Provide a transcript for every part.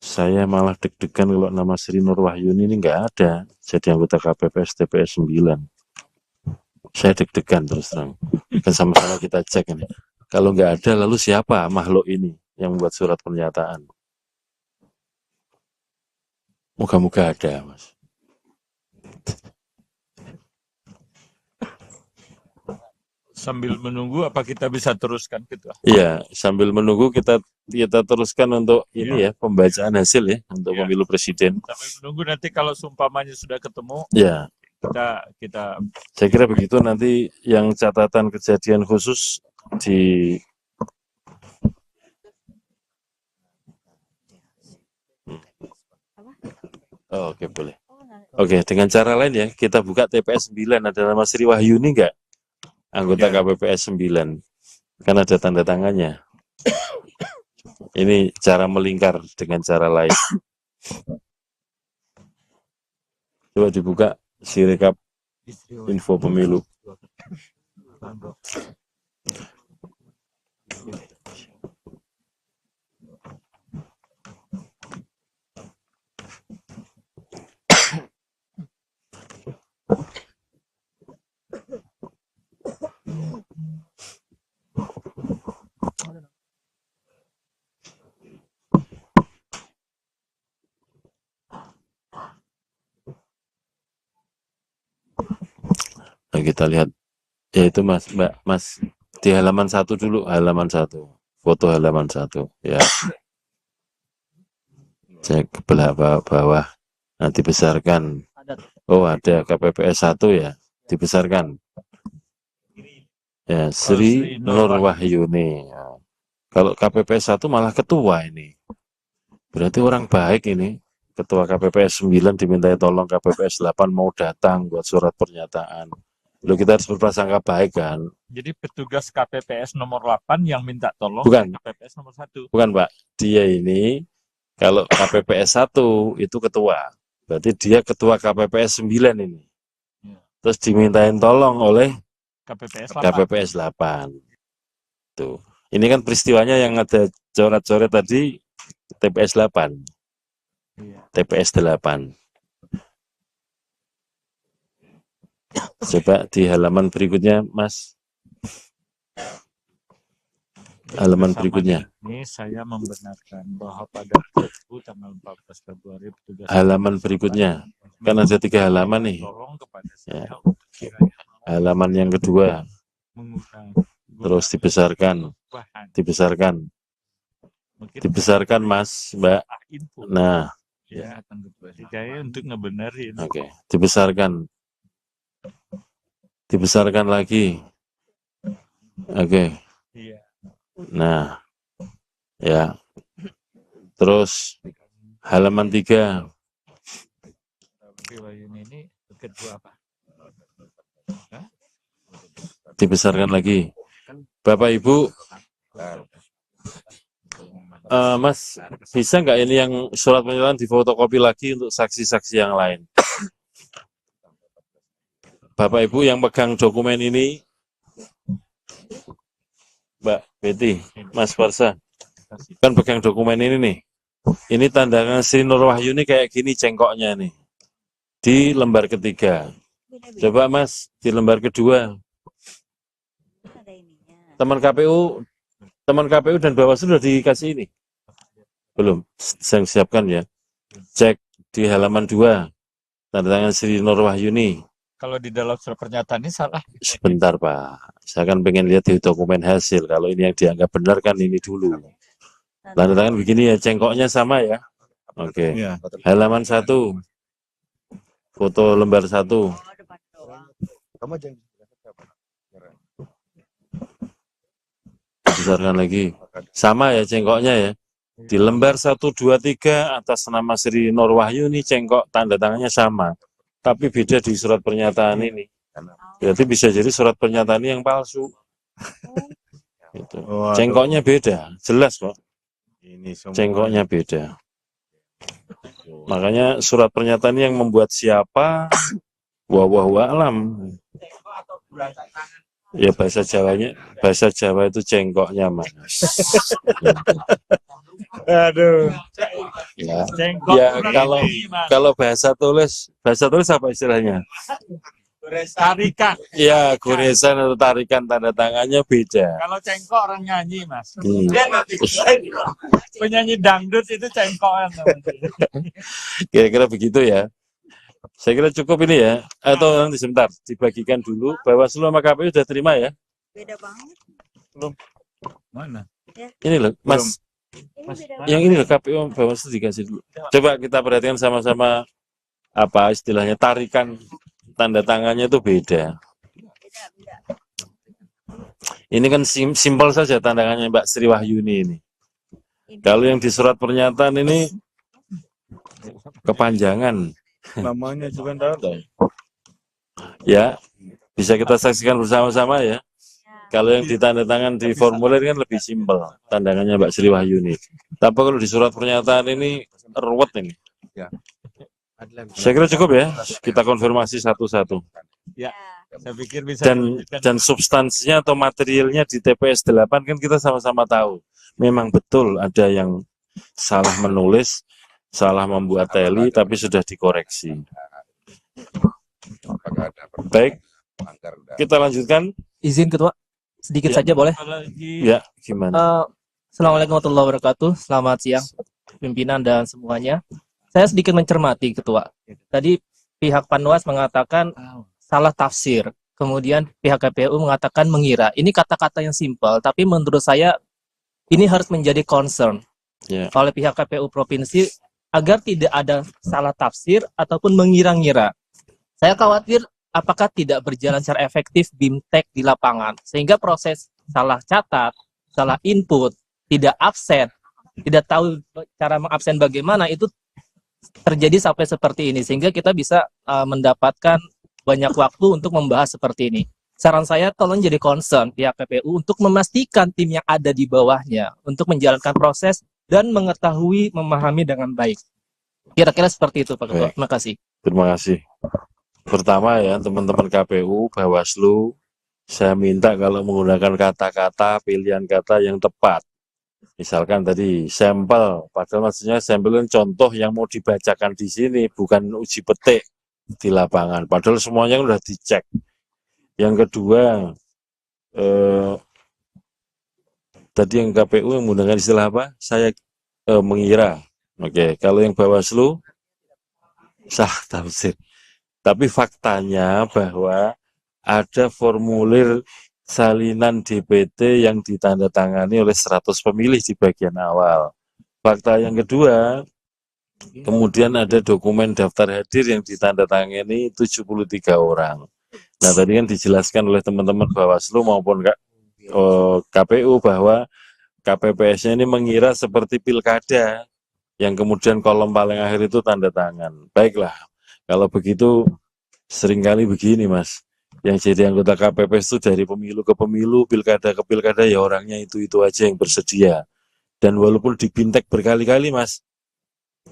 Saya malah deg-degan kalau nama Sri Nurwahyuni ini nggak ada jadi anggota KPPS TPS 9. Saya deg-degan terus terang. Kan sama-sama kita cek ini. Kalau nggak ada, lalu siapa makhluk ini yang membuat surat pernyataan? Moga-moga ada, Mas. Sambil menunggu apa kita bisa teruskan gitu? Iya, sambil menunggu kita teruskan untuk ini ya, pembacaan hasil ya untuk pemilu presiden. Sambil menunggu nanti kalau seumpamanya sudah ketemu, ya kita saya kira begitu. Nanti yang catatan kejadian khusus di oke, boleh. Oke, dengan cara lain ya, kita buka TPS 9, ada nama Sri Wahyuni enggak? Anggota KPPS 9. Kan ada tanda tangannya. Ini cara melingkar dengan cara lain. Coba dibuka Sirekap info pemilu. Nah, kita lihat ya itu Mas di halaman 1 dulu, halaman 1, foto halaman 1 ya. Cek ke bawah. Nah, dibesarkan. Oh, ada KPPS 1 ya, dibesarkan. Ya, Sri Nurwahyuni. Ya. Kalau KPPS 1 malah ketua ini. Berarti orang baik ini. Ketua KPPS 9 dimintai tolong KPPS 8 mau datang buat surat pernyataan. Lalu kita harus berprasangka baik kan. Jadi petugas KPPS nomor 8 yang minta tolong Bukan. KPPS nomor 1. Bukan, Pak. Dia ini kalau KPPS 1 itu ketua. Berarti dia ketua KPPS 9 ini. Terus dimintain tolong oleh KPPS 8. Tuh. Ini kan peristiwanya yang ada coret-coret tadi TPS 8. TPS 8. Coba di halaman berikutnya, Mas. Halaman berikutnya. Ini saya membenarkan bahwa pada tanggal 14 Februari petugas halaman berikutnya. Kan ada 3 halaman nih. Ya. Halaman yang kedua. Terus dibesarkan. Dibesarkan, Mas, Mbak. Nah. Ya, untuk ngebenerin. Oke, dibesarkan. Dibesarkan lagi. Oke. Nah, ya. Terus halaman 3. Ini kedua apa? Dibesarkan lagi. Bapak Ibu, Mas, bisa nggak ini yang surat pernyataan difotokopi lagi untuk saksi-saksi yang lain? Bapak Ibu yang pegang dokumen ini, Mbak Betty, Mas Farsa, kan pegang dokumen ini nih. Ini tanda Sri Nurwahyuni kayak gini cengkoknya nih. Di lembar ketiga. Coba Mas, di lembar kedua. Teman KPU dan Bawaslu sudah dikasih ini? Belum, saya siapkan ya. Cek di halaman 2. Tanda tangan Sri Nurwahyuni. Kalau di dalam surat pernyataan ini salah. Sebentar Pak, saya kan pengen lihat di dokumen hasil. Kalau ini yang dianggap benar kan ini dulu. Tanda tangan begini ya, cengkoknya sama ya. Oke. Halaman 1. Foto lembar 1. Besarkan lagi. Sama ya cengkoknya ya. Di lembar 1, 2, 3 atas nama Sri Nurwahyuni cengkok tanda tangannya sama. Tapi beda di surat pernyataan ini. Berarti bisa jadi surat pernyataan ini yang palsu. Gitu. Cengkoknya beda, jelas kok. Cengkoknya beda. Makanya surat pernyataan yang membuat siapa, wallahu a'lam. Ya bahasa Jawa itu cengkoknya, Mas. Aduh. Ya. Cengkok Ya, kurang kalau ini, Mas. kalau bahasa tulis apa istilahnya? Tarikan. Ya, goresan atau tarikan tanda tangannya beda. Kalau cengkok orang nyanyi, Mas. Hmm. Penyanyi dangdut itu cengkokan namanya. Kira-kira begitu ya. Saya kira cukup ini ya. Atau nanti sebentar dibagikan dulu. Bawaslu sama KPU sudah terima ya? Beda banget. Mana? Ini loh, Mas. Ini beda Yang ini loh KPU sama Bawaslu dikasih dulu. Coba kita perhatikan sama-sama apa istilahnya tarikan tanda tangannya itu beda. beda. Ini kan simpel saja tanda tangannya Mbak Sri Wahyuni ini. Kalau yang di surat pernyataan ini kepanjangan. Namanya juga enggak ada. Ya, bisa kita saksikan bersama-sama ya. Kalau yang ditandatangan di formulir kan lebih simpel, tandangannya Mbak Sri Wahyuni. Tapi kalau di surat pernyataan ini ruwet ini. Ya. Saya kira cukup ya, kita konfirmasi satu-satu. Ya, saya pikir bisa. Dan substansinya atau materialnya di TPS 8 kan kita sama-sama tahu. Memang betul ada yang salah menulis, salah membuat teli, tapi sudah dikoreksi. Baik, kita lanjutkan. Izin Ketua, sedikit Ya. saja boleh? Ya, gimana? Assalamualaikum warahmatullahi wabarakatuh. Selamat siang, pimpinan dan semuanya. Saya sedikit mencermati Ketua. Tadi pihak Panwas mengatakan salah tafsir. Kemudian pihak KPU mengatakan mengira. Ini kata-kata yang simpel, tapi menurut saya ini harus menjadi concern Ya. oleh pihak KPU Provinsi agar tidak ada salah tafsir ataupun mengira-ngira. Saya khawatir apakah tidak berjalan secara efektif BIMTEK di lapangan, sehingga proses salah catat, salah input, tidak absen, tidak tahu cara mengabsen bagaimana, itu terjadi sampai seperti ini, sehingga kita bisa mendapatkan banyak waktu untuk membahas seperti ini. Saran saya tolong jadi concern pihak KPU untuk memastikan tim yang ada di bawahnya untuk menjalankan proses dan mengetahui, memahami dengan baik. Kira-kira seperti itu Pak Ketua. Baik. Terima kasih. Terima kasih. Pertama ya, teman-teman KPU, Bawaslu, saya minta kalau menggunakan kata-kata, pilihan kata yang tepat. Misalkan tadi sampel, padahal maksudnya sampel itu contoh yang mau dibacakan di sini, bukan uji petik di lapangan. Padahal semuanya sudah dicek. Yang kedua, tadi yang KPU yang menggunakan istilah apa? Saya mengira. Oke, kalau yang Bawaslu, sah tafsir. Tapi faktanya bahwa ada formulir salinan DPT yang ditandatangani oleh 100 pemilih di bagian awal. Fakta yang kedua, kemudian ada dokumen daftar hadir yang ditandatangani 73 orang. Nah, tadi kan dijelaskan oleh teman-teman Bawaslu maupun KPU bahwa KPPS-nya ini mengira seperti pilkada yang kemudian kolom paling akhir itu tanda tangan. Baiklah, kalau begitu seringkali begini Mas, yang jadi anggota KPPS itu dari pemilu ke pemilu, pilkada ke pilkada, ya orangnya itu aja yang bersedia. Dan walaupun dibintek berkali-kali Mas,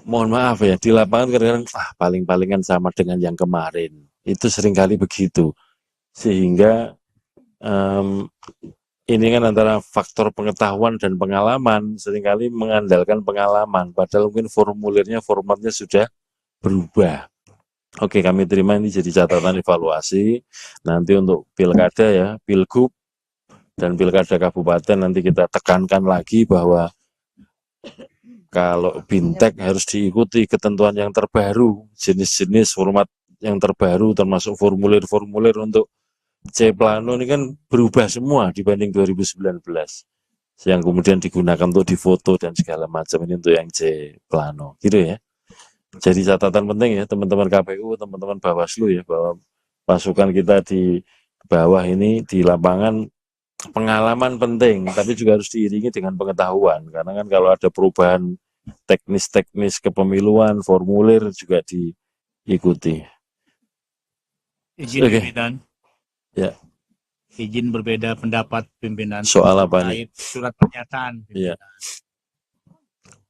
mohon maaf ya, di lapangan kadang-kadang paling-palingan sama dengan yang kemarin. Itu seringkali begitu. Sehingga ini kan antara faktor pengetahuan dan pengalaman, seringkali mengandalkan pengalaman, padahal mungkin formulirnya, formatnya sudah berubah. Oke, kami terima ini jadi catatan evaluasi. Nanti untuk pilkada ya, pilgub dan pilkada kabupaten nanti kita tekankan lagi bahwa kalau BIMTEK harus diikuti ketentuan yang terbaru, jenis-jenis format yang terbaru termasuk formulir-formulir untuk C Plano ini kan berubah semua dibanding 2019. Yang kemudian digunakan untuk difoto dan segala macam ini untuk yang C Plano. Gitu ya. Jadi catatan penting ya teman-teman KPU, teman-teman Bawaslu ya, bahwa pasukan kita di bawah ini di lapangan pengalaman penting, tapi juga harus diiringi dengan pengetahuan. Karena kan kalau ada perubahan teknis-teknis kepemiluan, formulir juga diikuti. Izin Oke. pimpinan. Ya. Izin berbeda pendapat pimpinan. Soal apa nih? Terkait surat pernyataan. Iya.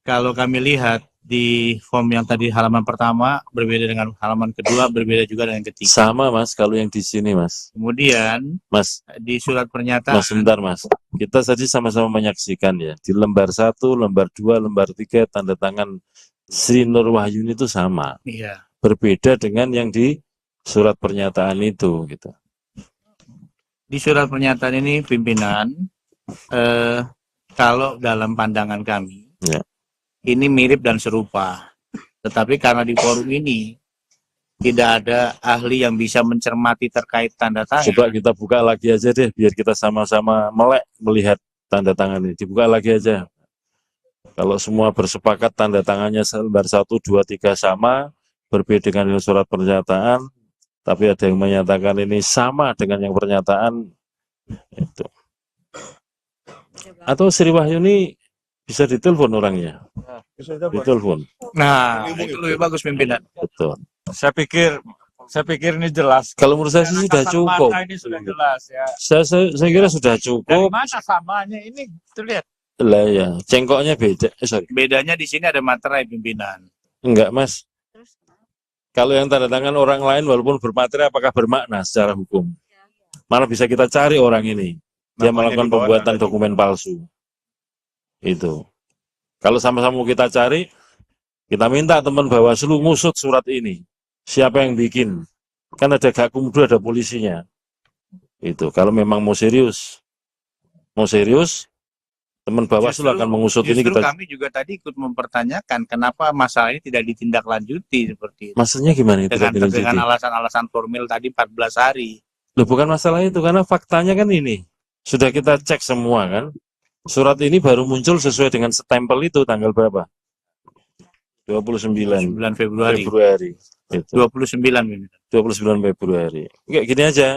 Kalau kami lihat di form yang tadi halaman pertama berbeda dengan halaman kedua, berbeda juga dengan ketiga. Sama Mas, kalau yang di sini Mas. Kemudian Mas, di surat pernyataan. Mas sebentar Mas. Kita tadi sama-sama menyaksikan ya. Di lembar 1, lembar 2, lembar 3 tanda tangan Sri Nur Wahyuni itu sama. Iya. Berbeda dengan yang di surat pernyataan itu gitu. Di surat pernyataan ini pimpinan, kalau dalam pandangan kami, Ya. ini mirip dan serupa. Tetapi karena di forum ini tidak ada ahli yang bisa mencermati terkait tanda tangan. Coba kita buka lagi aja deh, biar kita sama-sama melek melihat tanda tangan ini. Dibuka lagi aja. Kalau semua bersepakat tanda tangannya lembar 1, 2, 3 sama, berbeda dengan surat pernyataan, tapi ada yang menyatakan ini sama dengan yang pernyataan, itu. Atau Sri Wahyuni bisa ditelepon orangnya, ditelepon, Nah, itu lebih bagus pimpinan. betul. Saya pikir ini jelas. Kalau menurut saya sih sudah Kasat cukup. mata ini sudah jelas ya. Saya kira sudah Dari cukup. mana samanya ini? Tuh lihat. Lah ya, cengkoknya beda. Sorry. Bedanya di sini ada materai pimpinan. Enggak, Mas. Terus kenapa? Kalau yang tanda tangan orang lain walaupun bermateri apakah bermakna secara hukum? Malah bisa kita cari orang ini. Dia Namanya melakukan di bawah pembuatan tadi. dokumen palsu. Itu. Kalau sama-sama kita cari, kita minta teman Bawaslu ngusut surat ini. Siapa yang bikin? Kan ada Gakumdu, ada polisinya. Itu. Kalau memang mau serius, teman Bawaslu akan mengusut ini Justru kita. kami juga tadi ikut mempertanyakan kenapa masalah ini tidak ditindaklanjuti seperti itu. Maksudnya gimana itu? Dengan alasan-alasan formil tadi 14 hari. Loh, bukan masalah itu, karena faktanya kan ini. Sudah kita cek semua kan. Surat ini baru muncul sesuai dengan stempel itu tanggal berapa? 29 9 Februari. Itu. 29 pimpinan. 29 Februari. Kayak gini aja.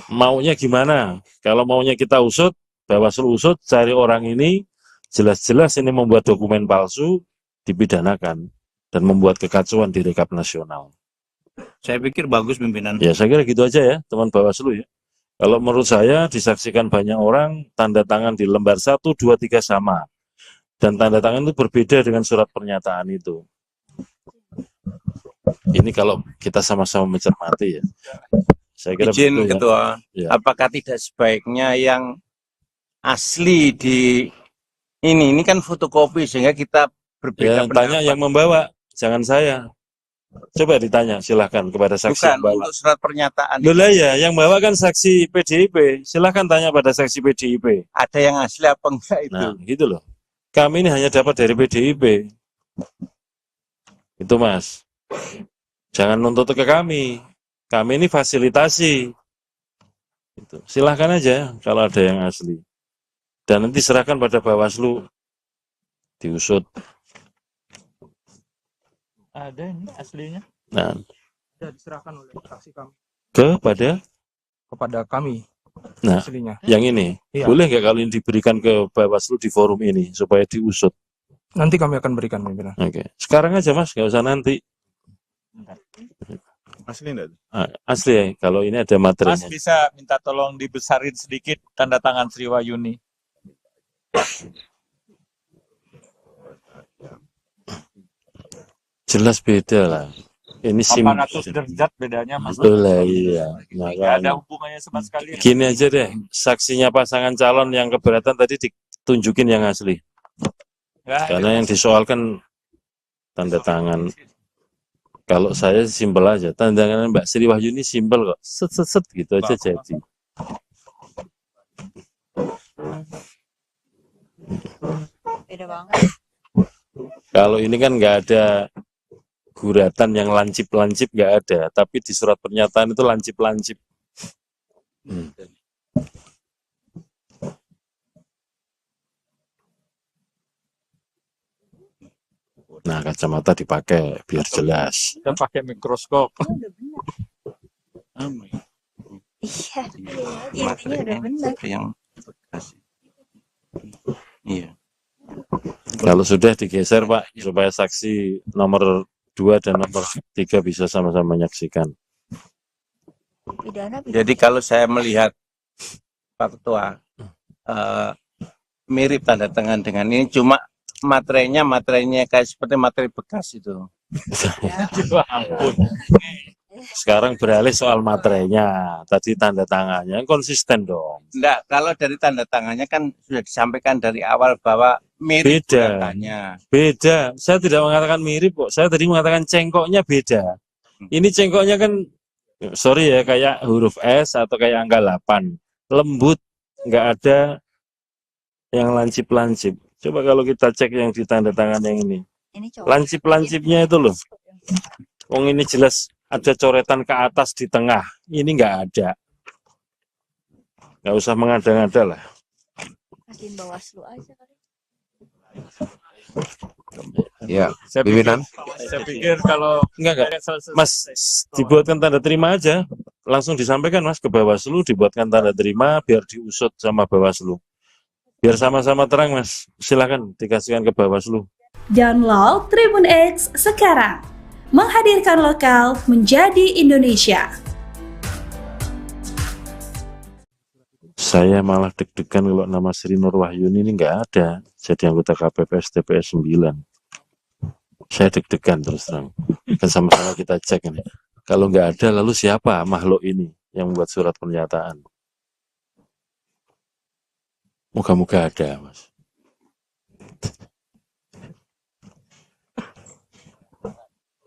Maunya gimana? Kalau maunya kita usut, Bawaslu usut, cari orang ini, jelas-jelas ini membuat dokumen palsu, dipidanakan. Dan membuat kekacauan di rekap nasional. Saya pikir bagus pimpinan. Ya, saya kira gitu aja ya, teman Bawaslu ya. Kalau menurut saya, disaksikan banyak orang, tanda tangan di lembar 1, 2, 3 sama. Dan tanda tangan itu berbeda dengan surat pernyataan itu. Ini kalau kita sama-sama mencermati ya. Saya kira Izin begitu ya. Ketua, Ya. apakah tidak sebaiknya yang asli di ini kan fotokopi sehingga kita berbeda Ya, tanya yang membawa, jangan saya. Coba ditanya, silahkan kepada saksi bukan yang bawa. untuk surat pernyataan. Loh lah ya, yang bawa kan saksi PDIP. Silahkan tanya pada saksi PDIP. Ada yang asli apa enggak itu? Nah, gitu loh. Kami ini hanya dapat dari PDIP. Itu Mas. Jangan nuntut ke kami. Kami ini fasilitasi. Itu. Silahkan aja kalau ada yang asli. Dan nanti serahkan pada Bawaslu. Diusut. Ada ini aslinya. Nah, Sudah diserahkan oleh fraksi kami kepada kami Nah, aslinya. yang ini. Iya. Boleh nggak kalau ini diberikan ke Bawaslu di forum ini supaya diusut? Nanti kami akan berikan pimpinan. Oke. Sekarang aja Mas, nggak usah nanti. Asli enggak? Asli ya, kalau ini ada Mas materinya. bisa minta tolong dibesarin sedikit tanda tangan Sri Wahyuni. Jelas beda lah. Ini 800 derajat bedanya Mas. Betul lah, iya. Nggak ada Makanya. hubungannya sama sekali. Gini aja deh, saksinya pasangan calon yang keberatan tadi ditunjukin yang asli. Nggak ada. Karena yang disoalkan tanda tangan. Kalau saya simpel aja, tanda tangan Mbak Sri Wahyuni simpel kok. Set gitu aja jadi. Beda banget. Kalau ini kan nggak ada guratan yang lancip-lancip, nggak ada. Tapi di surat pernyataan itu lancip-lancip. Nah, kacamata dipakai biar jelas. Kita pakai mikroskop. Oh, udah benar. Iya. Intinya udah benar. Yang iya. Kalau sudah digeser Pak, supaya saksi nomor 2 dan nomor 3 bisa sama-sama menyaksikan. Pidana. Jadi kalau saya melihat Pak Ketua mirip tanda tangan dengan ini, cuma materinya kayak seperti materi bekas itu. Ya ampun. Sekarang beralih soal materainya. Tadi tanda tangannya konsisten dong. Enggak, kalau dari tanda tangannya kan sudah disampaikan dari awal bahwa mirip Beda. budakannya. Beda. Saya tidak mengatakan mirip kok. Saya tadi mengatakan cengkoknya beda. Ini cengkoknya kan, sorry ya, kayak huruf S atau kayak angka 8. Lembut, nggak ada yang lancip-lancip. Coba kalau kita cek yang di tanda tangan yang ini. Ini cowok. Lancip-lancipnya itu loh. Wong ini jelas ada coretan ke atas di tengah. Ini nggak ada. Nggak usah mengada-ngada lah. Kasihin Bawaslu aja kali. Ya, Saya pimpinan. pikir kalau Enggak. Mas, dibuatkan tanda terima aja. Langsung disampaikan Mas ke Bawaslu, dibuatkan tanda terima biar diusut sama Bawaslu. Biar sama-sama terang Mas. Silakan dikasihkan ke Bawaslu. Download Tribun X sekarang. Menghadirkan lokal menjadi Indonesia. Saya malah deg-degan kalau nama Sri Nur Wahyuni ini nggak ada. Jadi anggota KPPS TPS 9. Saya deg-degan terus terang. Kan sama-sama kita cek ini. Kalau nggak ada, lalu siapa makhluk ini yang membuat surat pernyataan? Moga-moga ada, Mas.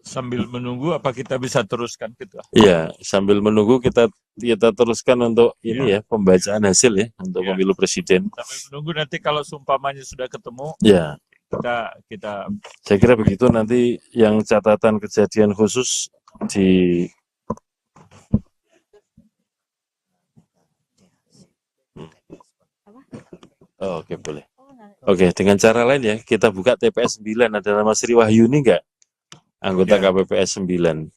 sambil menunggu apa kita bisa teruskan gitu. Iya, sambil menunggu kita teruskan untuk ini ya, pembacaan hasil ya, untuk Iya. pemilu presiden. Sambil menunggu nanti kalau seumpamanya sudah ketemu Ya, kita saya kira begitu. Nanti yang catatan kejadian khusus di Oh, oke, boleh. Oke, dengan cara lain ya, kita buka TPS 9, ada nama Sri Wahyuni enggak? Anggota Ya. KPPS 9.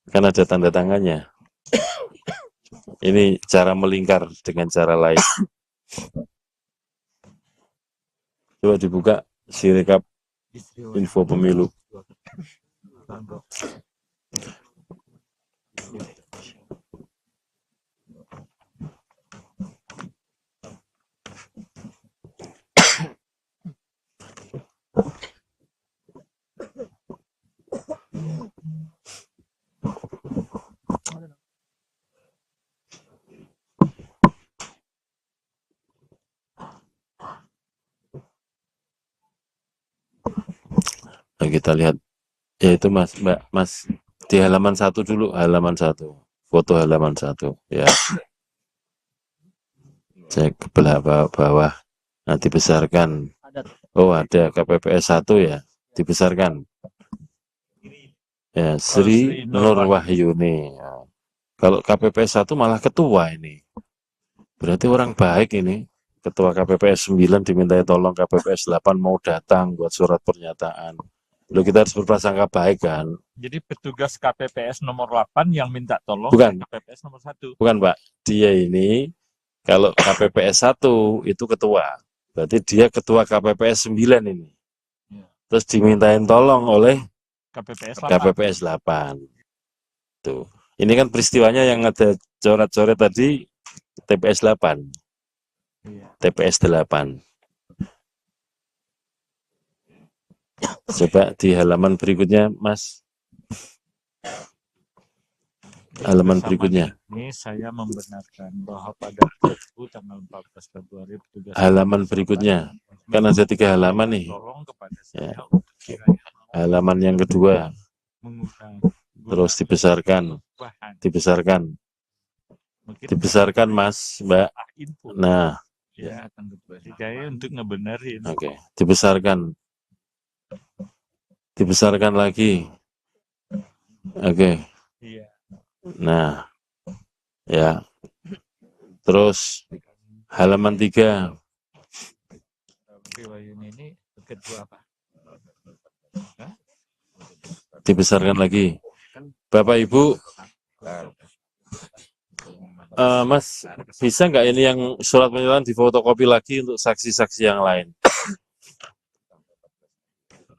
Kan ada tanda tangannya. Ini cara melingkar dengan cara lain. Coba dibuka Sirekap info pemilu. Nah, kita lihat, ya itu Mas, Mbak, Mas, di halaman 1 dulu, halaman 1, foto halaman 1, ya. Cek ke bawah, nah dibesarkan. Oh, ada KPPS 1 ya, dibesarkan. Ya, Sri Nur Wahyuni. Ya. Kalau KPPS 1 malah ketua ini. Berarti orang baik ini. Ketua KPPS 9 dimintai tolong KPPS 8 mau datang buat surat pernyataan. Lalu kita harus berprasangka baik kan? jadi petugas KPPS nomor 8 yang minta tolong Bukan. KPPS nomor 1. Bukan Pak, dia ini kalau KPPS 1 itu ketua. Berarti dia ketua KPPS 9 ini. Terus dimintain tolong oleh KPPS 8. KPPS 8. Tuh. Ini kan peristiwanya yang ada coret-coret tadi TPS 8. Iya. TPS 8. Coba di halaman berikutnya, Mas. Halaman berikutnya. Ini saya membenarkan bahwa pada Rabu tanggal 14 Februari petugas Halaman berikutnya. Kan ada 3 halaman nih. tolong kepada Ya. saya untuk kiranya Halaman yang kedua. mengundang Terus dibesarkan. bahan. Dibesarkan. Mungkin Dibesarkan, Mas, Mbak. info Nah, ya saya untuk ngebenerin. oke. Dibesarkan. Dibesarkan lagi. Oke. Iya. Nah, ya. Terus halaman 3. Riwayat ini kedua apa? Dibesarkan lagi. Bapak Ibu, Mas, bisa nggak ini yang surat pernyataan difotokopi lagi untuk saksi-saksi yang lain?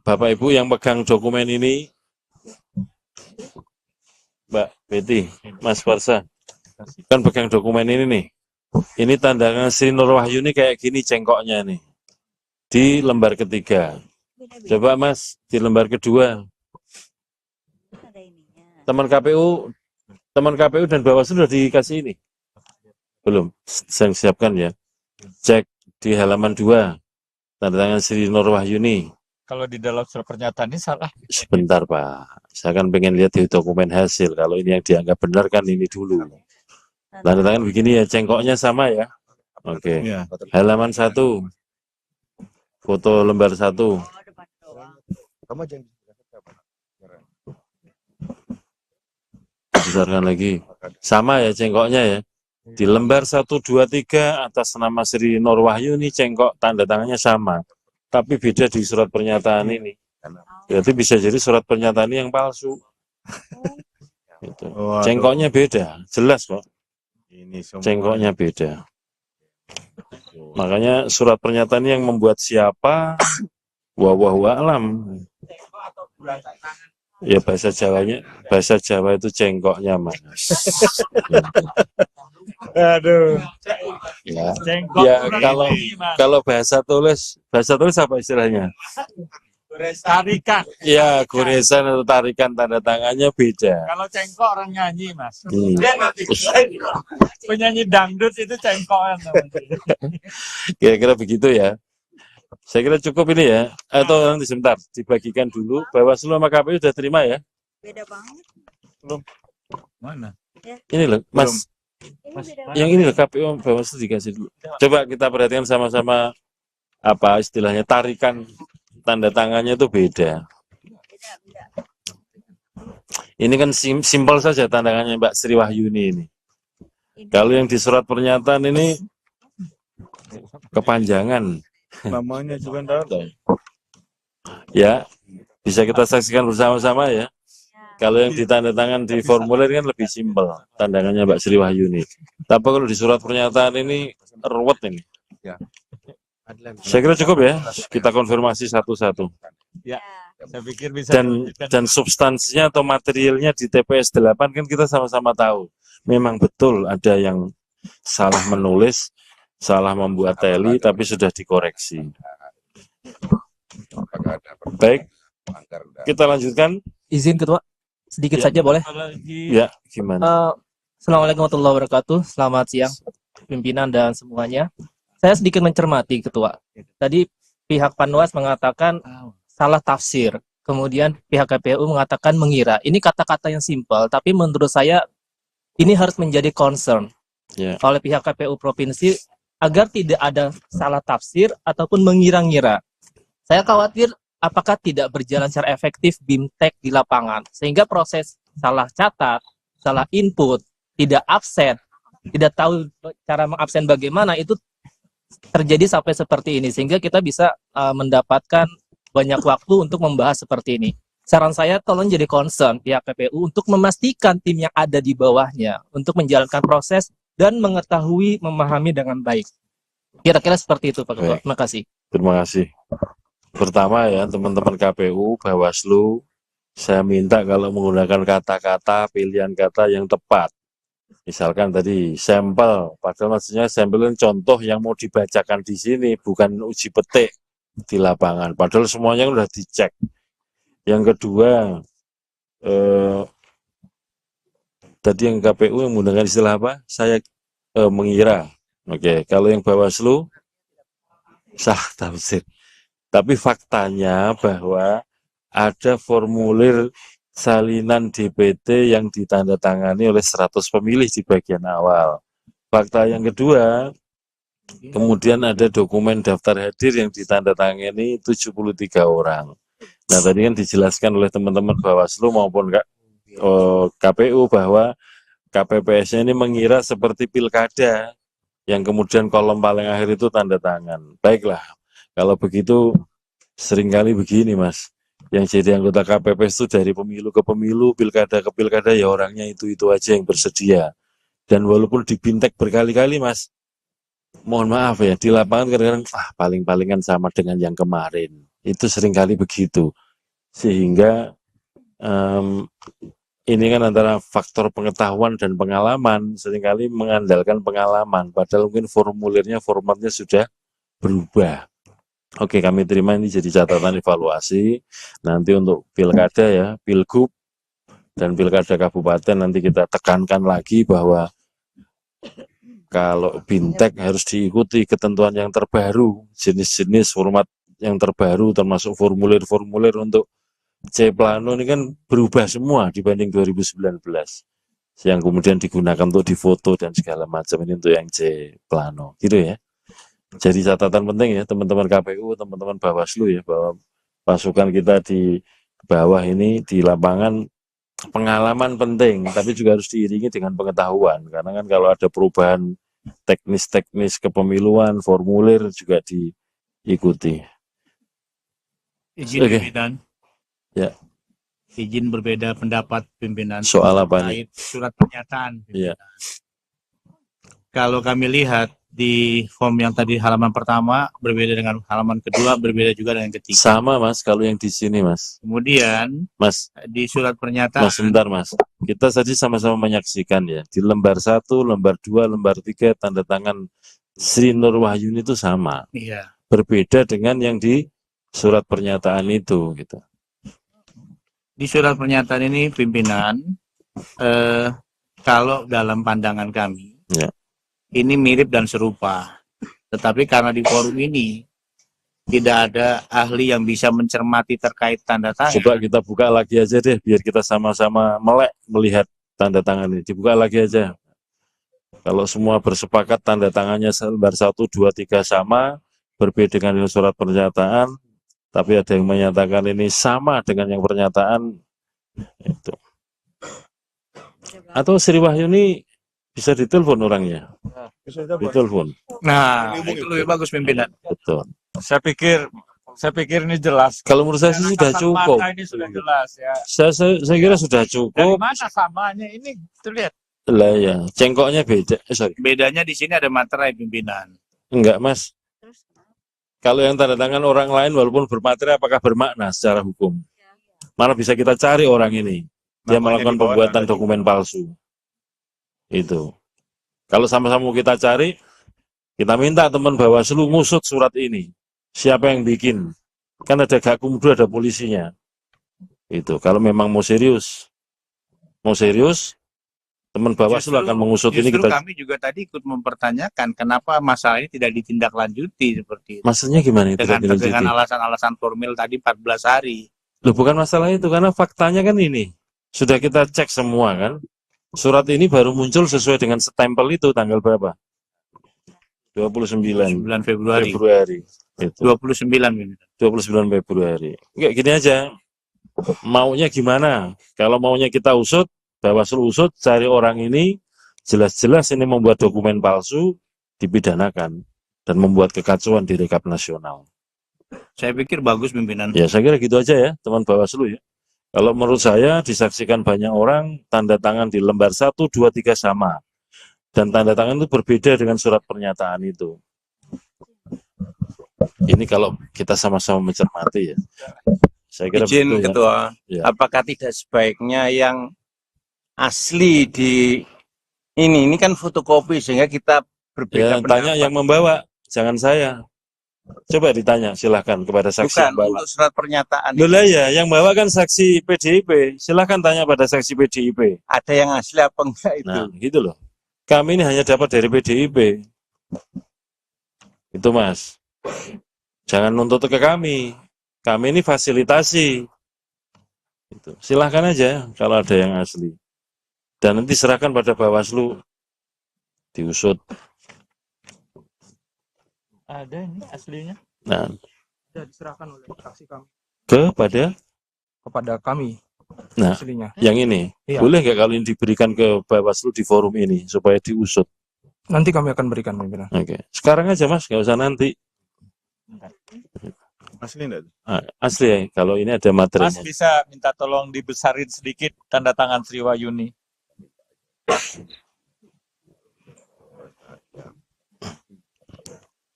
Bapak Ibu yang pegang dokumen ini, Mbak Betty, Mas Farsa, kan pegang dokumen ini nih. Ini tandangan Sri Nur Wahyuni kayak gini cengkoknya nih. Di lembar ketiga. Beda-beda. Coba Mas, di lembar kedua. Ada ininya. Teman KPU teman KPU dan Bawaslu sudah dikasih ini? Belum, saya siapkan ya. Cek di halaman 2, tanda tangan Sri Nur Wahyuni. Kalau di dalam surat pernyataan ini salah. Sebentar Pak, saya kan pengen lihat di dokumen hasil. Kalau ini yang dianggap benar kan ini dulu. Tanda tangan begini ya, cengkoknya sama ya. Oke, Ya. halaman 1, foto lembar 1. Besarkan lagi, sama ya cengkoknya ya. Di lembar 1, 2, 3 atas nama Sri Nur Wahyuni, cengkok tanda tangannya sama. Tapi beda di surat pernyataan ini. Berarti bisa jadi surat pernyataan ini yang palsu. Gitu. Cengkoknya beda, jelas kok. Cengkoknya beda. Makanya surat pernyataan ini yang membuat siapa? Wallahu a'lam. Ya bahasa Jawa itu cengkoknya Mas. Aduh. Ya. Cengkok Ya kurang ini, Mas. kalau bahasa tulis apa istilahnya? Tarikan. Ya goresan atau tarikan tanda tangannya beda. Kalau cengkok orang nyanyi, Mas. Hmm. Penyanyi dangdut itu cengkokan. Kira-kira begitu ya. Saya kira cukup ini ya. Atau nanti sebentar dibagikan dulu. Bawaslu sama KPU sudah terima ya. Beda banget. Mana? Ini loh, Mas. Ini beda Yang ini loh KPU sama Bawaslu dikasih dulu. Coba kita perhatikan sama-sama apa istilahnya tarikan tanda tangannya itu beda. beda. Ini kan simpel saja tanda tangannya Mbak Sri Wahyuni ini. Kalau yang di surat pernyataan ini kepanjangan. Namanya juga tahu. Ya, bisa kita saksikan bersama-sama ya. Kalau yang ditandatangan di formulir kan lebih simpel, tandangannya Mbak Sri Wahyuni. Tapi kalau di surat pernyataan ini ruwet ini. Saya kira cukup ya, kita konfirmasi satu-satu. Ya, saya pikir bisa. Dan substansinya atau materialnya di TPS 8 kan kita sama-sama tahu. Memang betul ada yang salah menulis, salah membuat teli, tapi sudah dikoreksi. Baik, kita lanjutkan. Izin Ketua, sedikit Ya. saja boleh? Ya, gimana? Assalamualaikum warahmatullahi wabarakatuh. Selamat siang pimpinan dan semuanya. Saya sedikit mencermati Ketua. Tadi pihak Panwas mengatakan salah tafsir. Kemudian pihak KPU mengatakan mengira. Ini kata-kata yang simpel, tapi menurut saya ini harus menjadi concern Ya. oleh pihak KPU provinsi agar tidak ada salah tafsir ataupun mengira-ngira. Saya khawatir apakah tidak berjalan secara efektif BIMTEK di lapangan, sehingga proses salah catat, salah input, tidak absen, tidak tahu cara mengabsen bagaimana, itu terjadi sampai seperti ini, sehingga kita bisa mendapatkan banyak waktu untuk membahas seperti ini. Saran saya tolong jadi concern pihak KPU untuk memastikan tim yang ada di bawahnya untuk menjalankan proses dan mengetahui, memahami dengan baik. Kira-kira seperti itu Pak Ketua. Baik. Terima kasih. Terima kasih. Pertama ya teman-teman KPU, Bawaslu, saya minta kalau menggunakan kata-kata, pilihan kata yang tepat. Misalkan tadi sampel, padahal maksudnya sampel itu contoh yang mau dibacakan di sini, bukan uji petik di lapangan. Padahal semuanya sudah dicek. Yang kedua, tadi yang KPU yang menggunakan istilah apa? Saya mengira. Oke, kalau yang Bawaslu sah tafsir. Tapi faktanya bahwa ada formulir salinan DPT yang ditandatangani oleh 100 pemilih di bagian awal. Fakta yang kedua, kemudian ada dokumen daftar hadir yang ditandatangani 73 orang. Nah, tadi kan dijelaskan oleh teman-teman Bawaslu maupun KPU bahwa KPPS-nya ini mengira seperti pilkada yang kemudian kolom paling akhir itu tanda tangan. Baiklah, kalau begitu seringkali begini Mas, yang jadi anggota KPPS itu dari pemilu ke pemilu, pilkada ke pilkada ya orangnya itu aja yang bersedia. Dan walaupun di BIMTEK berkali-kali Mas, mohon maaf ya, di lapangan kadang-kadang paling-palingan sama dengan yang kemarin. Itu seringkali begitu. Sehingga ini kan antara faktor pengetahuan dan pengalaman, seringkali mengandalkan pengalaman, padahal mungkin formulirnya, formatnya sudah berubah. Oke, kami terima ini jadi catatan evaluasi. Nanti untuk pilkada ya, pilgub, dan pilkada kabupaten nanti kita tekankan lagi bahwa kalau BIMTEK harus diikuti ketentuan yang terbaru, jenis-jenis format yang terbaru termasuk formulir-formulir untuk C Plano ini kan berubah semua dibanding 2019 yang kemudian digunakan untuk difoto dan segala macam, ini untuk yang C Plano gitu ya. Jadi catatan penting ya teman-teman KPU, teman-teman Bawaslu ya, bahwa pasukan kita di bawah ini di lapangan pengalaman penting, tapi juga harus diiringi dengan pengetahuan, karena kan kalau ada perubahan teknis-teknis kepemiluan, formulir juga diikuti. Izin Oke. pimpinan. Ya. Izin berbeda pendapat pimpinan. Soal apa nih? terkait surat pernyataan. Iya. Kalau kami lihat di form yang tadi halaman pertama berbeda dengan halaman kedua, berbeda juga dengan ketiga. Sama Mas, kalau yang di sini Mas. Kemudian Mas, di surat pernyataan Mas sebentar Mas. Kita tadi sama-sama menyaksikan ya, di lembar 1, lembar 2, lembar 3 tanda tangan Sri Nur Wahyuni itu sama. iya, Berbeda dengan yang di surat pernyataan itu gitu. di surat pernyataan ini pimpinan kalau dalam pandangan kami Ya. ini mirip dan serupa. Tetapi karena di forum ini tidak ada ahli yang bisa mencermati terkait tanda tangan. Coba kita buka lagi aja deh, biar kita sama-sama melek melihat tanda tangan ini. Dibuka lagi aja. Kalau semua bersepakat tanda tangannya lembar 1, 2, 3 sama, berbeda dengan surat pernyataan, tapi ada yang menyatakan ini sama dengan yang pernyataan, itu. Atau Sri Wahyuni bisa ditelepon orangnya, ditelepon, Nah, itu lebih bagus pimpinan. betul. Saya pikir ini jelas. Kalau menurut saya sih sudah Kasat cukup. mata ini sudah jelas ya. Saya kira sudah Dari cukup. mana samanya ini? Terlihat. Lah ya, cengkoknya beda. Sorry. Bedanya di sini ada materai pimpinan. Enggak, Mas. Terus Kalau yang tanda tangan orang lain walaupun bermateri apakah bermakna secara hukum? Malah bisa kita cari orang ini. Dia melakukan pembuatan dokumen palsu. Itu. Kalau sama-sama kita cari, kita minta teman Bawaslu ngusut surat ini. Siapa yang bikin? Kan ada Gakumdu, ada polisinya. Itu. Kalau memang mau serius, teman Bawaslu akan mengusut ini. Justru Kita. kami juga tadi ikut mempertanyakan kenapa masalah ini tidak ditindaklanjuti seperti itu. Maksudnya gimana itu? Dengan alasan-alasan formil tadi 14 hari. Loh, bukan masalah itu, karena faktanya kan ini. Sudah kita cek semua kan. Surat ini baru muncul sesuai dengan stempel itu tanggal berapa? 29 9 Februari. Itu. 29 pimpinan. 29 Februari. Enggak, gini aja. Maunya gimana? Kalau maunya kita usut, Bawaslu usut, cari orang ini, jelas-jelas ini membuat dokumen palsu, dipidanakan. Dan membuat kekacauan di rekap nasional. Saya pikir bagus pimpinan. Ya, saya kira gitu aja ya, teman Bawaslu ya. Kalau menurut saya, disaksikan banyak orang, tanda tangan di lembar 1, 2, 3 sama. Dan tanda tangan itu berbeda dengan surat pernyataan itu. Ini kalau kita sama-sama mencermati ya. Saya kira Izin begitu ya. Ketua, Ya. apakah tidak sebaiknya yang asli di ini kan fotokopi sehingga kita Ya, berbeda tanya yang membawa, jangan saya. Coba ditanya, silahkan kepada saksi bukan yang bawa. untuk surat pernyataan. Loh lah ya, yang bawa kan saksi PDIP. Silahkan tanya pada saksi PDIP. Ada yang asli apa enggak itu? Nah, gitu loh. Kami ini hanya dapat dari PDIP. Itu Mas. Jangan nuntut ke kami. Kami ini fasilitasi. Itu. Silahkan aja kalau ada yang asli. Dan nanti serahkan pada Bawaslu. Diusut. Ada ini aslinya. Nah, Sudah diserahkan oleh fraksi kami kepada kami Nah. aslinya. yang ini. Iya. Boleh nggak kalau ini diberikan ke Bawaslu di forum ini supaya diusut? Nanti kami akan berikan pimpinan. Oke. Sekarang aja Mas, nggak usah nanti. Asli enggak? Asli ya, kalau ini ada Mas materinya. bisa minta tolong dibesarin sedikit tanda tangan Sri Wahyuni.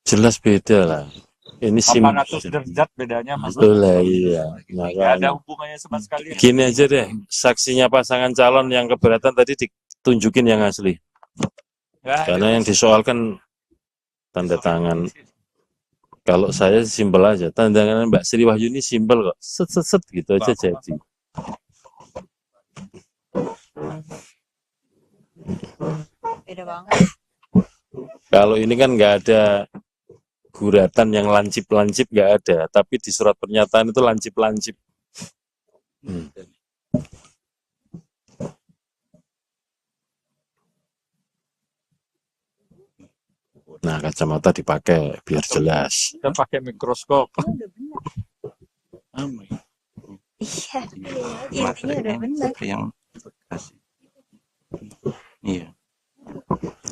Jelas beda lah. Ini 800 derajat bedanya Mas. Betul lah, iya. Nggak ada Makanya. hubungannya sama sekali. Gini aja deh, saksinya pasangan calon yang keberatan tadi ditunjukin yang asli. Nggak ada. Karena yang disoalkan tanda tangan. Kalau saya simpel aja, tanda tangan Mbak Sri Wahyuni simpel kok. Set gitu aja jadi. Beda banget. Kalau ini kan nggak ada guratan yang lancip-lancip, nggak ada. Tapi di surat pernyataan itu lancip-lancip. Nah, kacamata dipakai biar jelas. Kita pakai mikroskop. Ini udah benar. Apa ya? Iya. Intinya udah benar. yang bekas. Iya.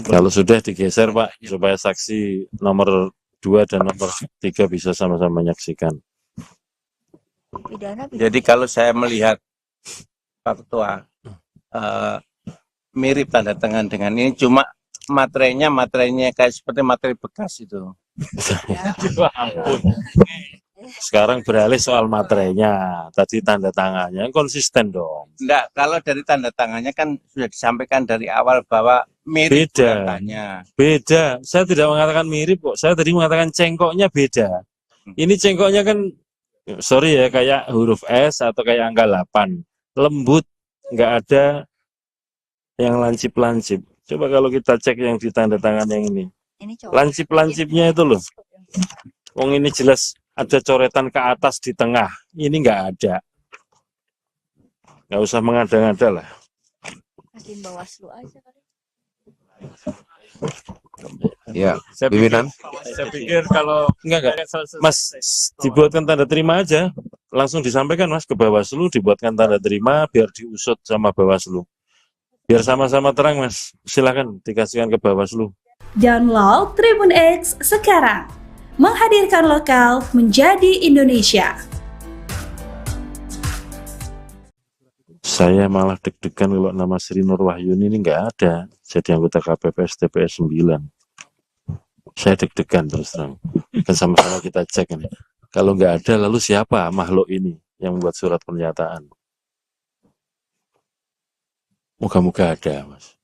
Kalau sudah digeser Pak, supaya saksi nomor 2 dan nomor 3 bisa sama-sama menyaksikan. Pidana Jadi kalau saya melihat Pak Ketua, mirip tanda tangan dengan ini, cuma materinya kayak seperti materi bekas itu. Ya ampun. Sekarang beralih soal materinya. Tadi tanda tangannya konsisten dong. Enggak, kalau dari tanda tangannya kan sudah disampaikan dari awal bahwa mirip Beda. tandanya. Beda. Saya tidak mengatakan mirip kok. Saya tadi mengatakan cengkoknya beda. Ini cengkoknya kan, sorry ya, kayak huruf S atau kayak angka 8. Lembut. Nggak ada yang lancip-lancip. Coba kalau kita cek yang di tanda tangan yang ini. ini cowok. Lancip-lancipnya itu loh. Wong ini jelas ada coretan ke atas di tengah. Ini nggak ada. Nggak usah mengada-ngada lah. Kasihin Bawaslu aja kali. Ya, Saya pimpinan. pikir kalau Enggak. Mas, dibuatkan tanda terima aja. Langsung disampaikan Mas ke Bawaslu, dibuatkan tanda terima biar diusut sama Bawaslu. Biar sama-sama terang Mas. Silakan dikasihkan ke Bawaslu. Download Tribun X sekarang. Menghadirkan lokal menjadi Indonesia. Saya malah deg-degan kalau nama Sri Nur Wahyuni ini nggak ada. Jadi anggota KPPS TPS 9. Saya deg-degan terus terang. Kan sama-sama kita cek ini. Kalau nggak ada, lalu siapa makhluk ini yang membuat surat pernyataan? Moga-moga ada, Mas.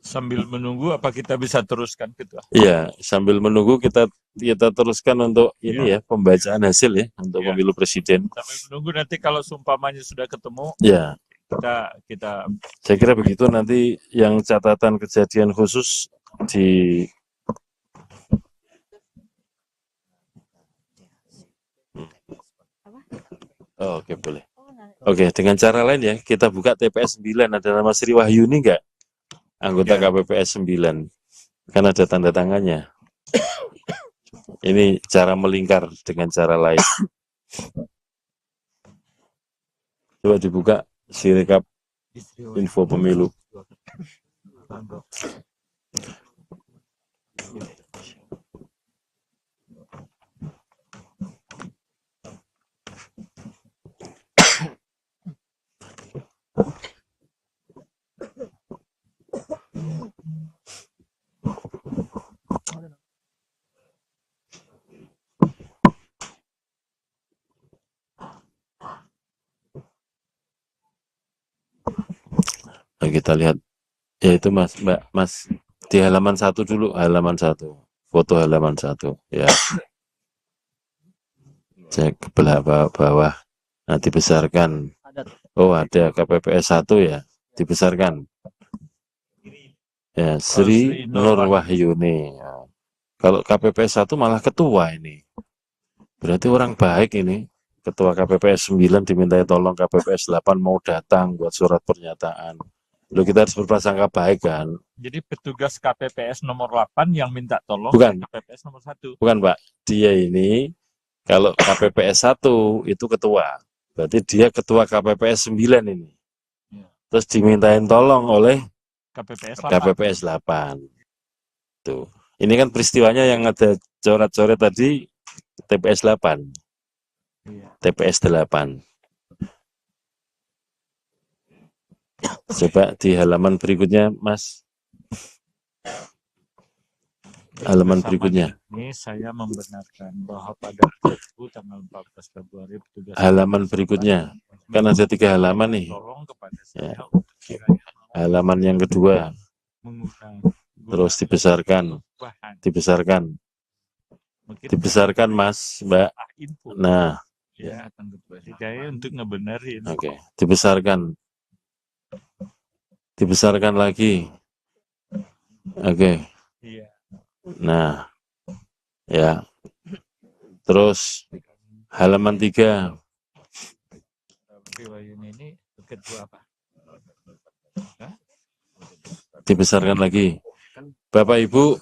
sambil menunggu apa kita bisa teruskan Ketua? Iya, sambil menunggu kita teruskan untuk ini ya, pembacaan hasil ya, untuk Iya. pemilu presiden. Sambil menunggu nanti kalau seumpamanya sudah ketemu Ya, kita saya kira begitu. Nanti yang catatan kejadian khusus di Oh, oke, boleh. Oke, dengan cara lain ya, kita buka TPS 9, ada nama Sri Wahyuni enggak? Anggota Ya. KPPS 9. Kan ada tanda tangannya. Ini cara melingkar dengan cara lain. Coba dibuka Sirekap info pemilu. Nah, kita lihat, ya itu Mas, di halaman 1 dulu, halaman 1, foto halaman 1, ya. Cek ke bawah, nah dibesarkan. Oh, ada KPPS 1 ya, dibesarkan. Ya, Sri Nur Wahyuni. Ya. Kalau KPPS 1 malah ketua ini. Berarti orang baik ini. Ketua KPPS 9 dimintai tolong KPPS 8 mau datang buat surat pernyataan. Loh, kita harus berprasangka baik kan? jadi petugas KPPS nomor 8 yang minta tolong Bukan. KPPS nomor 1. Bukan Pak, dia ini kalau KPPS 1 itu ketua. Berarti dia ketua KPPS 9 ini. Ya. Terus dimintain tolong oleh KPPS 8. KPPS 8. Tuh. Ini kan peristiwanya yang ada coret-coret tadi TPS 8. Iya. TPS 8. Coba di halaman berikutnya, Mas. Halaman berikutnya. Ini saya membenarkan bahwa pada tanggal 14 Februari petugas Halaman berikutnya. Kan ada 3 halaman nih. tolong kepada Ya. saya untuk kiranya Halaman yang kedua. menggunakan Terus dibesarkan. bahan Dibesarkan. mungkin Dibesarkan, Mas, Mbak. info Nah, Ya, Jaya untuk ngebenerin. Oke, dibesarkan lagi. Oke, Iya. nah, ya, terus halaman 3, Priwayuni ini kedua apa? dibesarkan lagi. Bapak Ibu,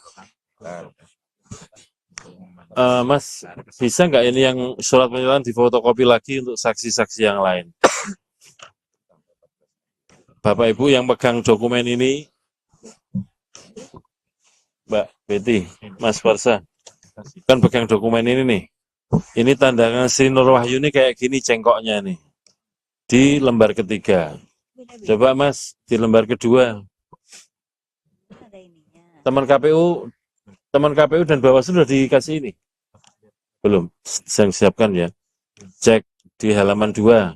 Mas, bisa nggak ini yang surat pernyataan difotokopi lagi untuk saksi-saksi yang lain? Bapak Ibu yang pegang dokumen ini, Mbak Betty, Mas Farsa, kan pegang dokumen ini nih. Ini tandangan Sri Nur Wahyuni kayak gini cengkoknya nih. Di lembar ketiga. Coba Mas, di lembar kedua. Ada ininya. Teman KPU dan Bawaslu sudah dikasih ini? Belum, saya siapkan ya. Cek di halaman 2,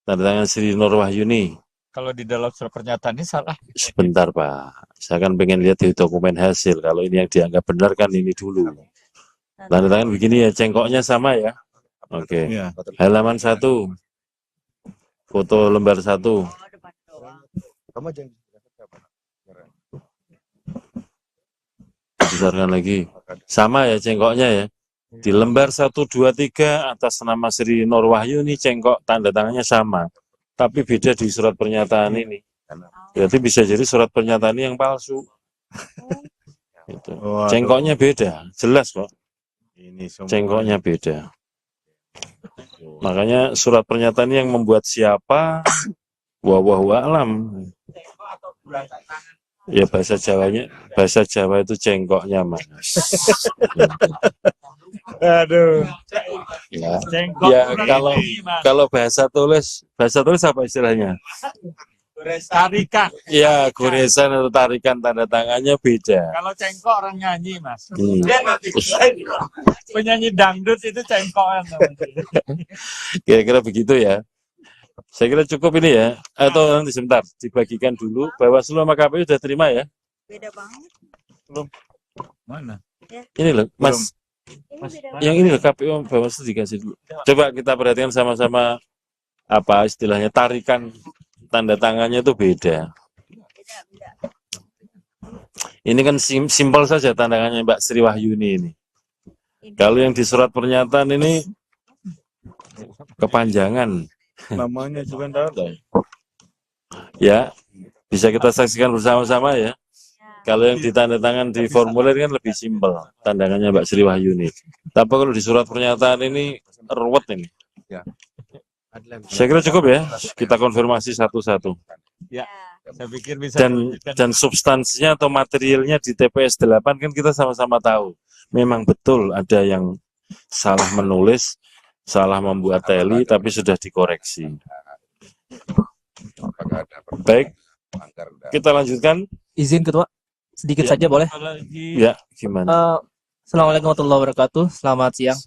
tanda tangan Sri Nur Wahyuni. Kalau di dalam surat pernyataan ini salah. Sebentar Pak, saya kan pengen lihat di dokumen hasil. Kalau ini yang dianggap benar kan ini dulu. Tanda tangan begini ya, cengkoknya sama ya. Oke, halaman 1, foto lembar 1. Oh, depan doang. Dibesarkan lagi. Sama ya cengkoknya ya. Di lembar 1, 2, 3 atas nama Sri Nur Wahyuni cengkok tanda tangannya sama. Tapi beda di surat pernyataan ini. Berarti bisa jadi surat pernyataan ini yang palsu. Gitu. Cengkoknya beda, jelas kok. Cengkoknya beda. Makanya surat pernyataan ini yang membuat siapa? Wallahu a'lam. Ya bahasa Jawa itu cengkoknya Mas. Aduh. Ya, Cengkok. ya kalau bahasa tulis apa istilahnya? Tarikan. Ya, goresan atau tarikan tanda tangannya beda. Kalau cengkok orang nyanyi, Mas. Hmm. Penyanyi dangdut itu cengkokan. Kira-kira begitu ya. Saya kira cukup ini ya. Atau nanti sebentar dibagikan dulu. Bawaslu sama KPU sudah terima ya? Beda banget. Mana? Ini loh, Mas. Ini beda Yang ini loh KPU sama Bawaslu dikasih dulu. Coba kita perhatikan sama-sama apa istilahnya tarikan tanda tangannya itu beda. beda. Ini kan simpel saja tanda tangannya Mbak Sri Wahyuni ini. Kalau yang di surat pernyataan ini kepanjangan. Namanya juga enggak ada. Ya, bisa kita saksikan bersama-sama ya. Kalau yang ditanda tangan di formulir kan lebih simpel, tandangannya Mbak Sri Wahyuni. Tapi kalau di surat pernyataan ini ruwet ini. Saya kira cukup ya, kita konfirmasi satu-satu. Ya, saya pikir bisa. Dan substansinya atau materialnya di TPS 8 kan kita sama-sama tahu. Memang betul ada yang salah menulis, salah membuat teli, tapi sudah dikoreksi. Baik, kita lanjutkan. Izin Ketua, sedikit saja boleh? Ya, gimana? Assalamualaikum warahmatullahi wabarakatuh. Selamat siang,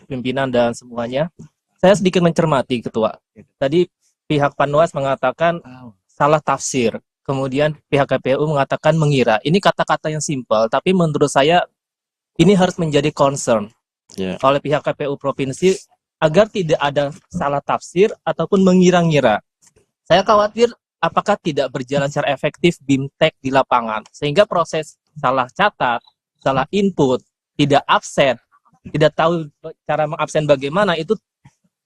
pimpinan dan semuanya. Saya sedikit mencermati Ketua. Tadi pihak Panwas mengatakan salah tafsir. Kemudian pihak KPU mengatakan mengira. Ini kata-kata yang simpel, tapi menurut saya ini harus menjadi concern oleh pihak KPU Provinsi agar tidak ada salah tafsir ataupun mengira-ngira. Saya khawatir apakah tidak berjalan secara efektif BIMTEK di lapangan, sehingga proses salah catat, salah input, tidak absen, tidak tahu cara mengabsen bagaimana, itu